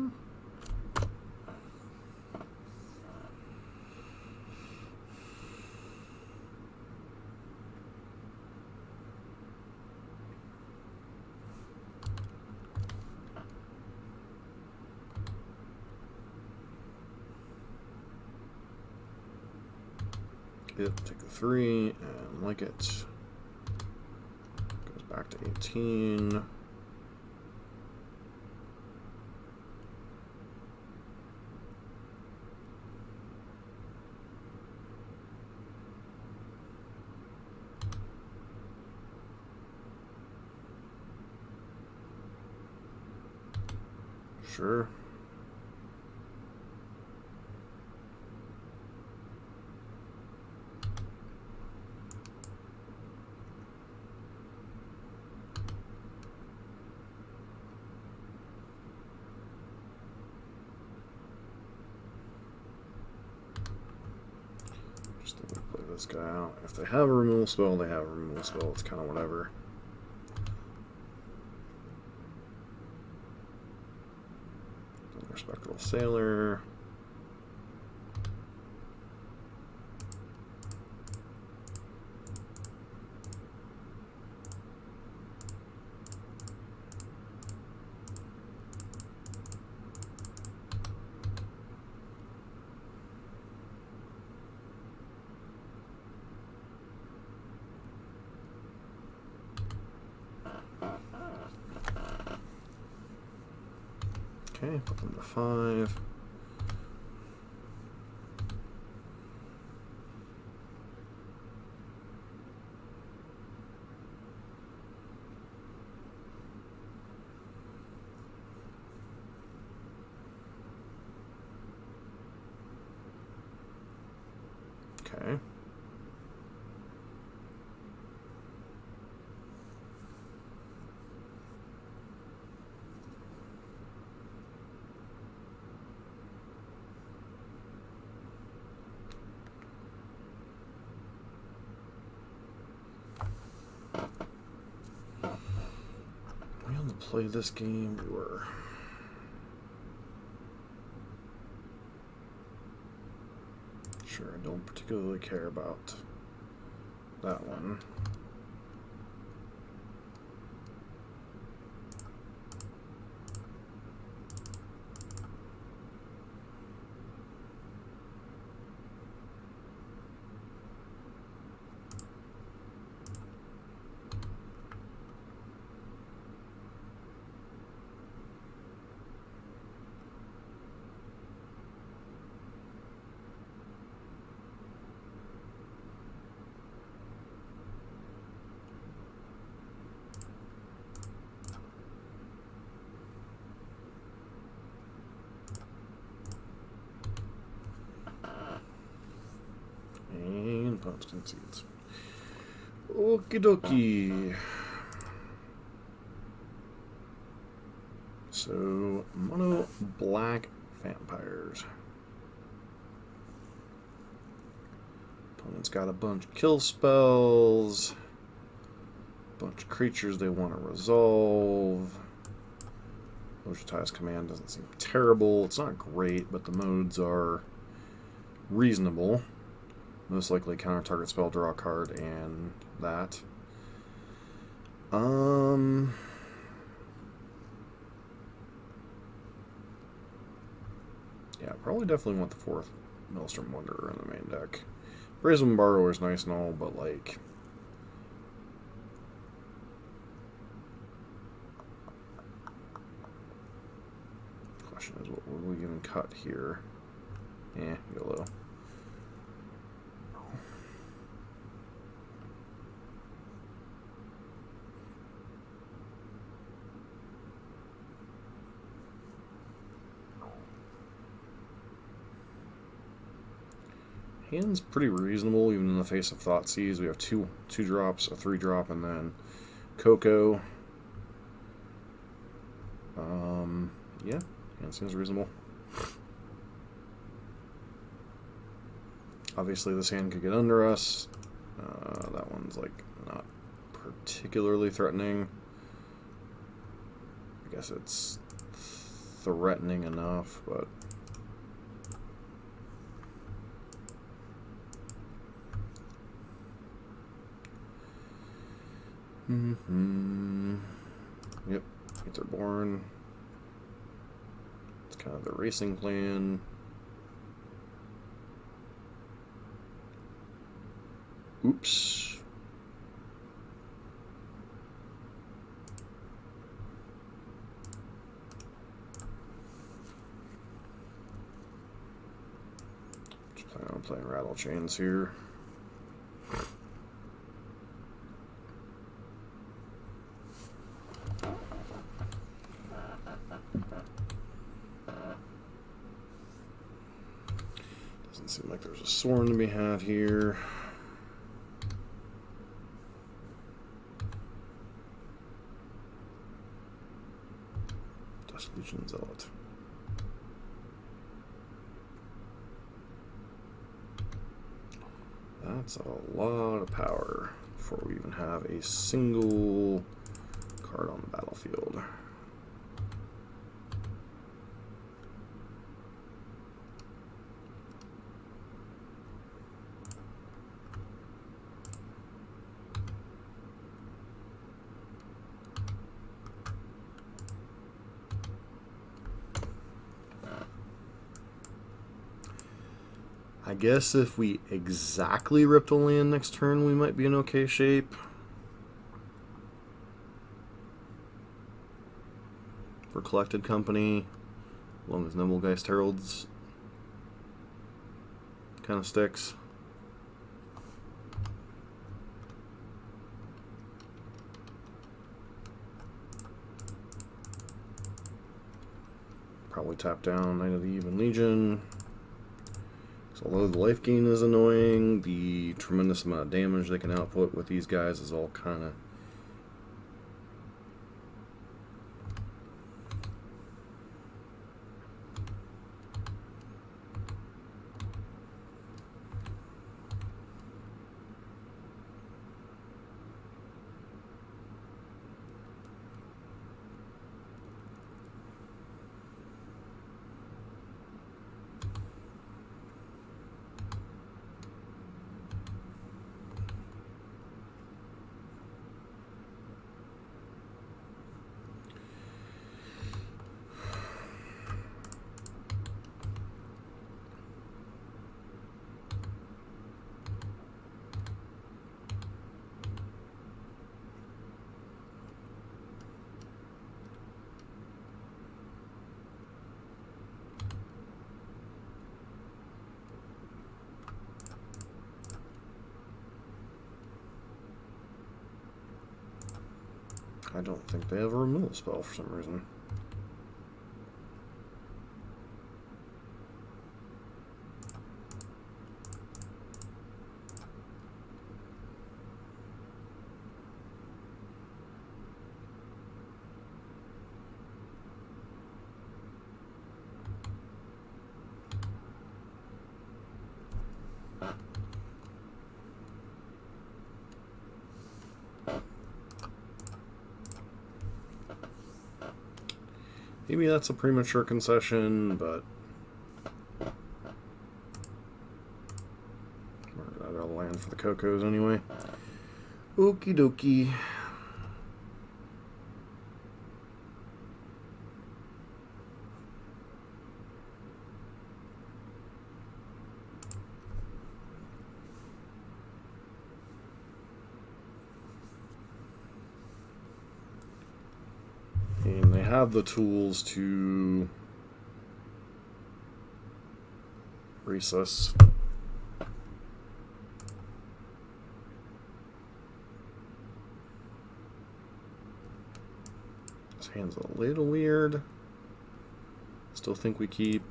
[SPEAKER 1] Yep, take the 3 and like it. Goes back to 18. Sure. Just think we play this guy out. If they have a removal spell, they have a removal spell. It's kind of whatever. Respectable Sailor. Okay, put them to 5. Okay. We on to play this game. We were. Sure, I don't particularly care about that one. And Bant concedes. Okie dokie. So, mono black vampires. Opponent's got a bunch of kill spells, bunch of creatures they want to resolve. Oshitai's command doesn't seem terrible. It's not great, but the modes are reasonable. Most likely counter target spell, draw a card, and that. Yeah, probably definitely want the 4th Maelstrom Wanderer in the main deck. Brazen Borrower is nice and all, but like... Question is, what would we even cut here? YOLO. Hand's pretty reasonable, even in the face of Thoughtseize. We have two drops, a 3-drop, and then Coco. Yeah, hand seems reasonable. Obviously, this hand could get under us. That one's like not particularly threatening. I guess it's threatening enough, but. Yep, Fates Are Born. It's kind of the racing plan. Oops. Just planning on playing Rattle Chains here. Doesn't seem like there's a Sorin to be had here. Legion Zealot. That's a lot of power before we even have a single card on the battlefield. I guess if we exactly ripped a land next turn, we might be in okay shape. For Collected Company, as long as Nimblegeist Heralds kind of sticks. Probably tap down Knight of the Even Legion. Although the life gain is annoying, the tremendous amount of damage they can output with these guys is all kind of... I don't think they have a removal spell for some reason. Maybe that's a premature concession, but we're Cocos anyway. Okie dokie. And they have the tools to race us. This hand's a little weird. Still think we keep.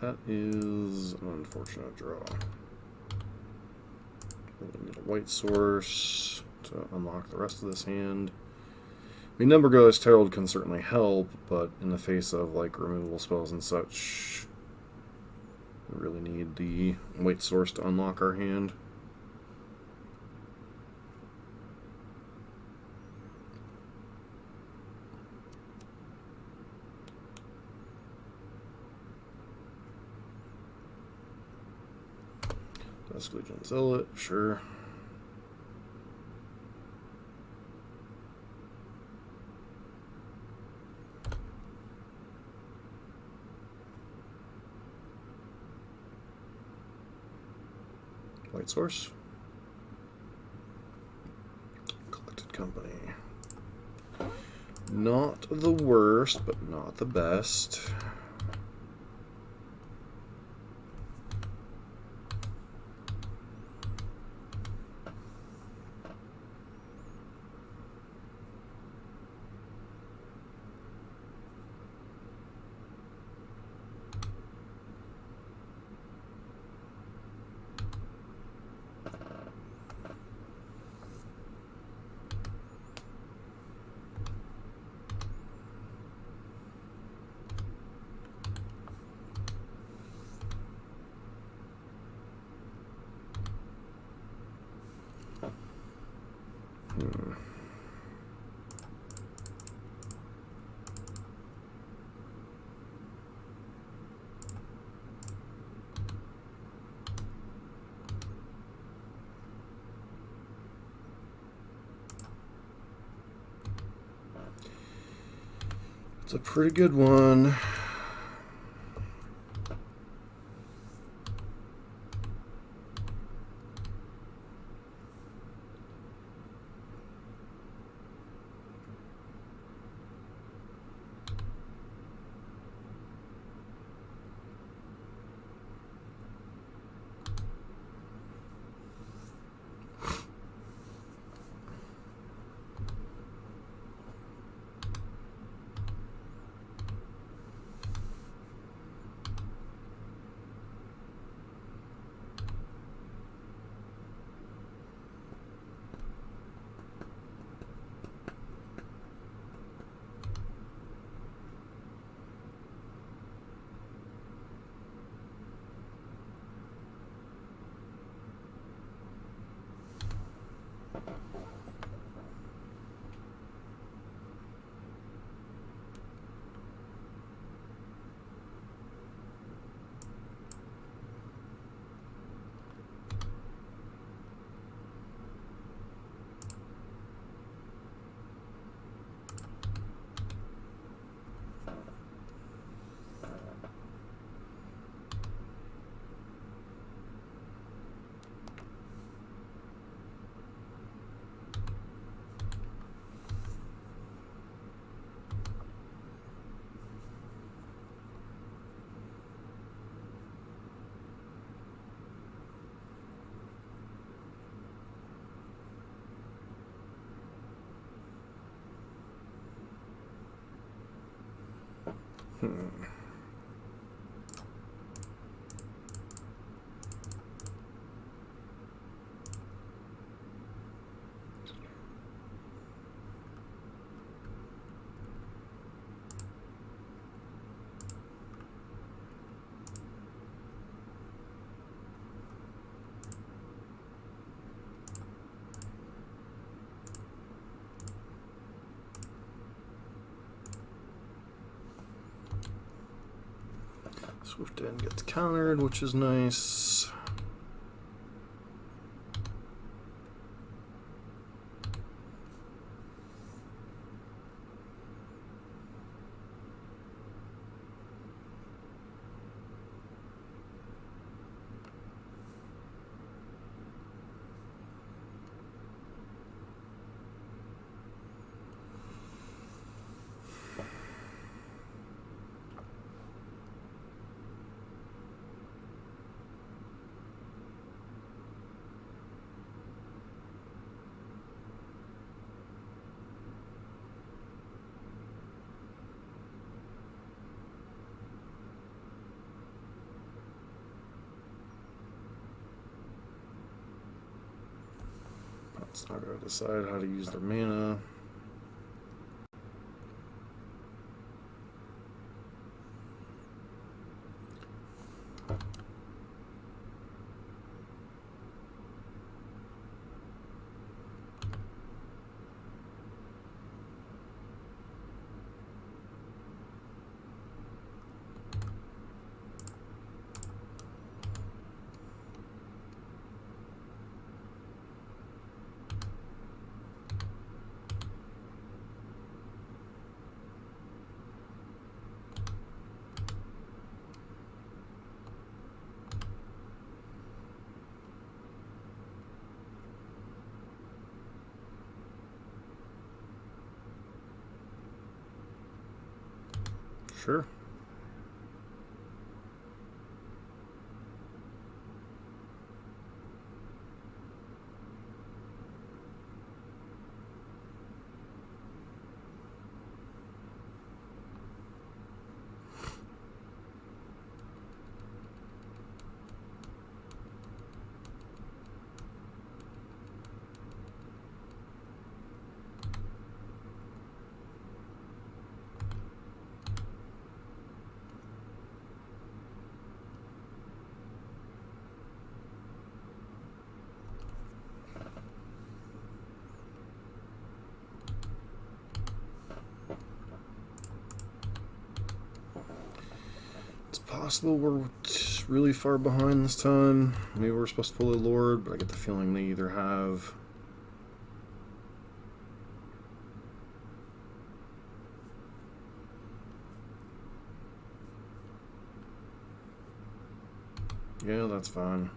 [SPEAKER 1] That is an unfortunate draw. We need a white source to unlock the rest of this hand. I mean, Number Ghost Herald can certainly help, but in the face of like removal spells and such, we really need the white source to unlock our hand. Legion Zealot, sure. White source. Collected Company. Not the worst, but not the best. It's a pretty good one. Swift End gets countered, which is nice. It's not going to decide how to use their mana. Sure. Possible we're really far behind this time. Maybe we're supposed to pull a Lord, but I get the feeling they either have. Yeah, that's fine.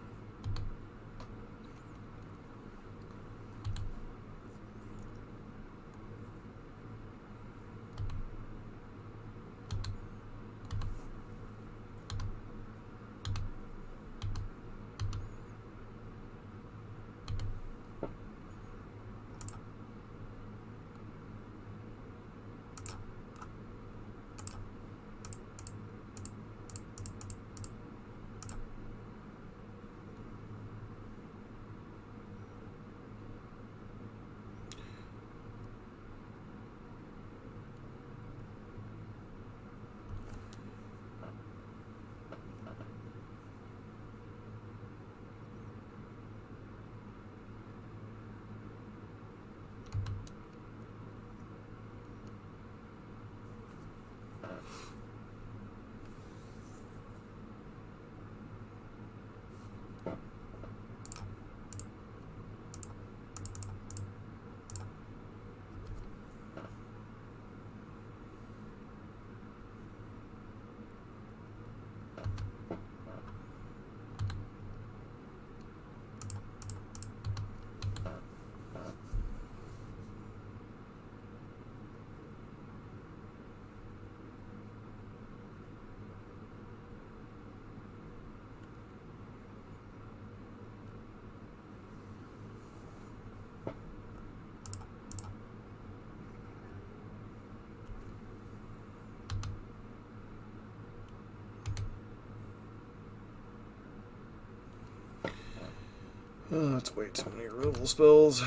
[SPEAKER 1] That's way too many removal spells.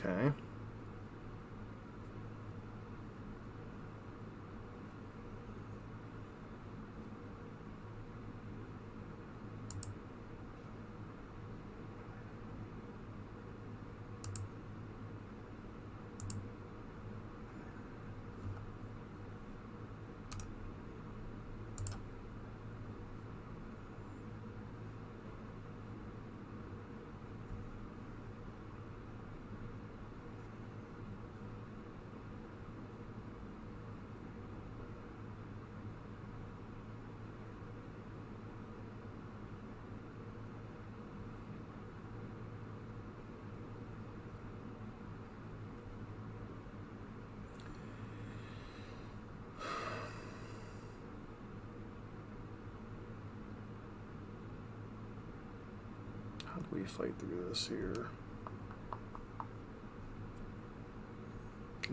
[SPEAKER 1] Okay. How do we fight through this here?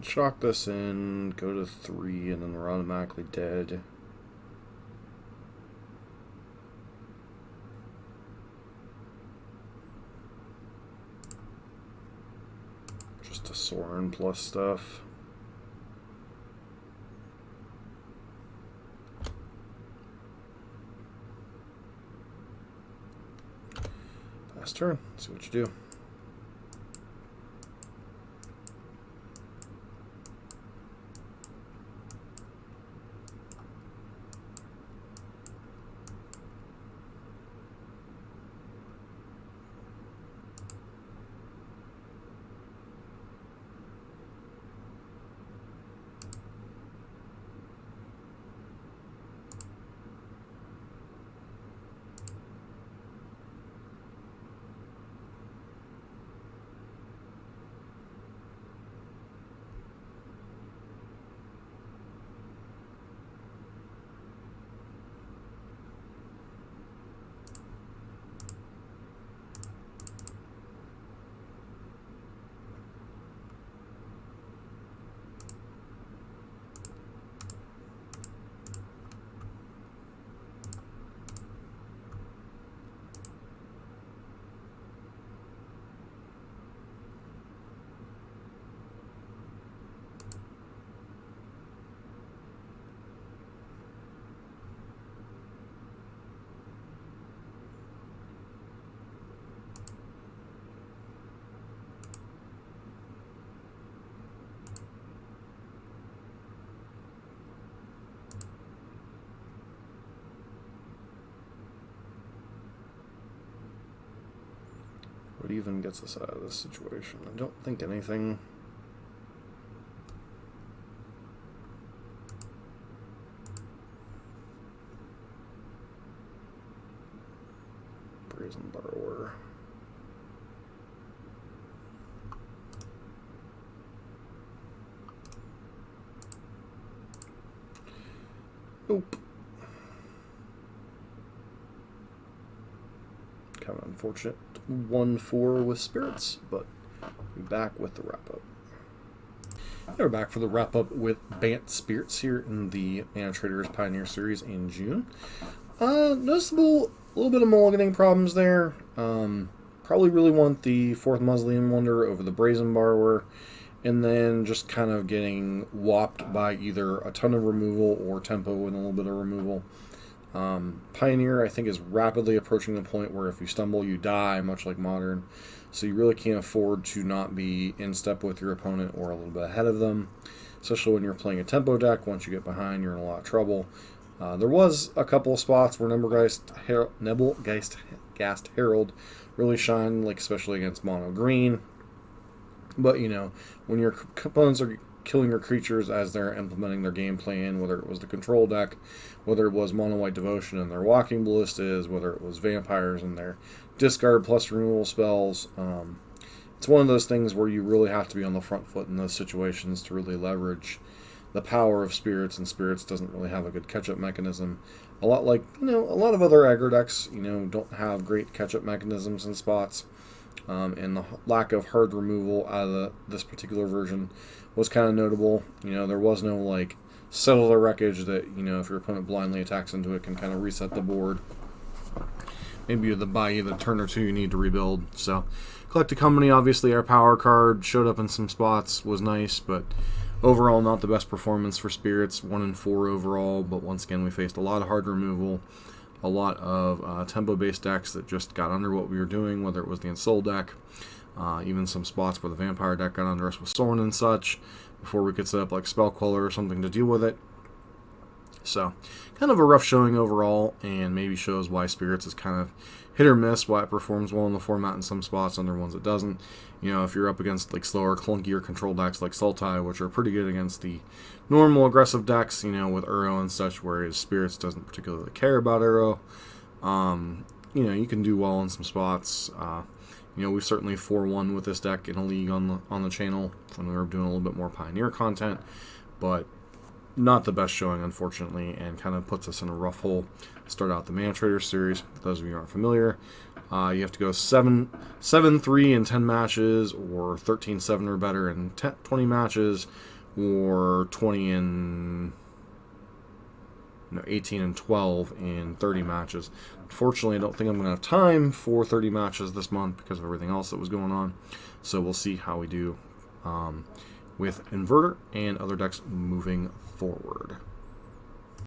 [SPEAKER 1] Shock this in, go to 3, and then we're automatically dead. Just a Soren plus stuff. Last turn, see what you do. What even gets us out of this situation? I don't think anything. Brazen Borrower. Nope. Kind of unfortunate. 1-4 with Spirits, but we're back with the wrap-up. We're back for the wrap-up with Bant Spirits here in the Manatraders Pioneer Series in June. Noticeable, a little bit of mulliganing problems there. Probably really want the 4th Mausoleum Wonder over the Brazen Borrower, and then just kind of getting whopped by either a ton of removal or tempo with a little bit of removal. Pioneer, I think, is rapidly approaching the point where if you stumble, you die, much like Modern. So you really can't afford to not be in step with your opponent or a little bit ahead of them, especially when you're playing a tempo deck. Once you get behind, you're in a lot of trouble. There was a couple of spots where Nebelgeist Herald really shined, like especially against mono green. But, you know, when your opponents are killing your creatures as they're implementing their game plan, whether it was the control deck, whether it was mono white devotion and their walking ballistas, whether it was vampires and their discard plus removal spells. It's one of those things where you really have to be on the front foot in those situations to really leverage the power of Spirits, and Spirits doesn't really have a good catch-up mechanism. A lot like, you know, a lot of other aggro decks, you know, don't have great catch-up mechanisms in spots. And the lack of hard removal out of this particular version was kind of notable. You know, there was no, like, Settle the Wreckage that, you know, if your opponent blindly attacks into it can kind of reset the board. maybe buy you the turn or two you need to rebuild. So, Collected Company, obviously our power card, showed up in some spots, was nice, but overall not the best performance for Spirits, 1 and 4 overall, but once again we faced a lot of hard removal, a lot of tempo-based decks that just got under what we were doing, whether it was the Ensoul deck, even some spots where the Vampire deck got under us with Sorin and such, before we could set up like Spellqueller or something to deal with it. So, kind of a rough showing overall, and maybe shows why Spirits is kind of hit or miss, why it performs well in the format in some spots, other ones it doesn't. You know, if you're up against like slower, clunkier control decks like Sultai, which are pretty good against the normal aggressive decks, you know, with Uro and such, whereas Spirits doesn't particularly care about Uro, you know, you can do well in some spots. You know, we certainly 4-1 with this deck in a league on the channel when we were doing a little bit more Pioneer content, but not the best showing, unfortunately, and kind of puts us in a rough hole. Start out the Manatraders series. For those of you who aren't familiar, you have to go 7-3 in 10 matches, or 13-7 or better in 20 matches, or 18 and 12 in 30 matches. Unfortunately, I don't think I'm going to have time for 30 matches this month because of everything else that was going on. So we'll see how we do with Inverter and other decks moving forward.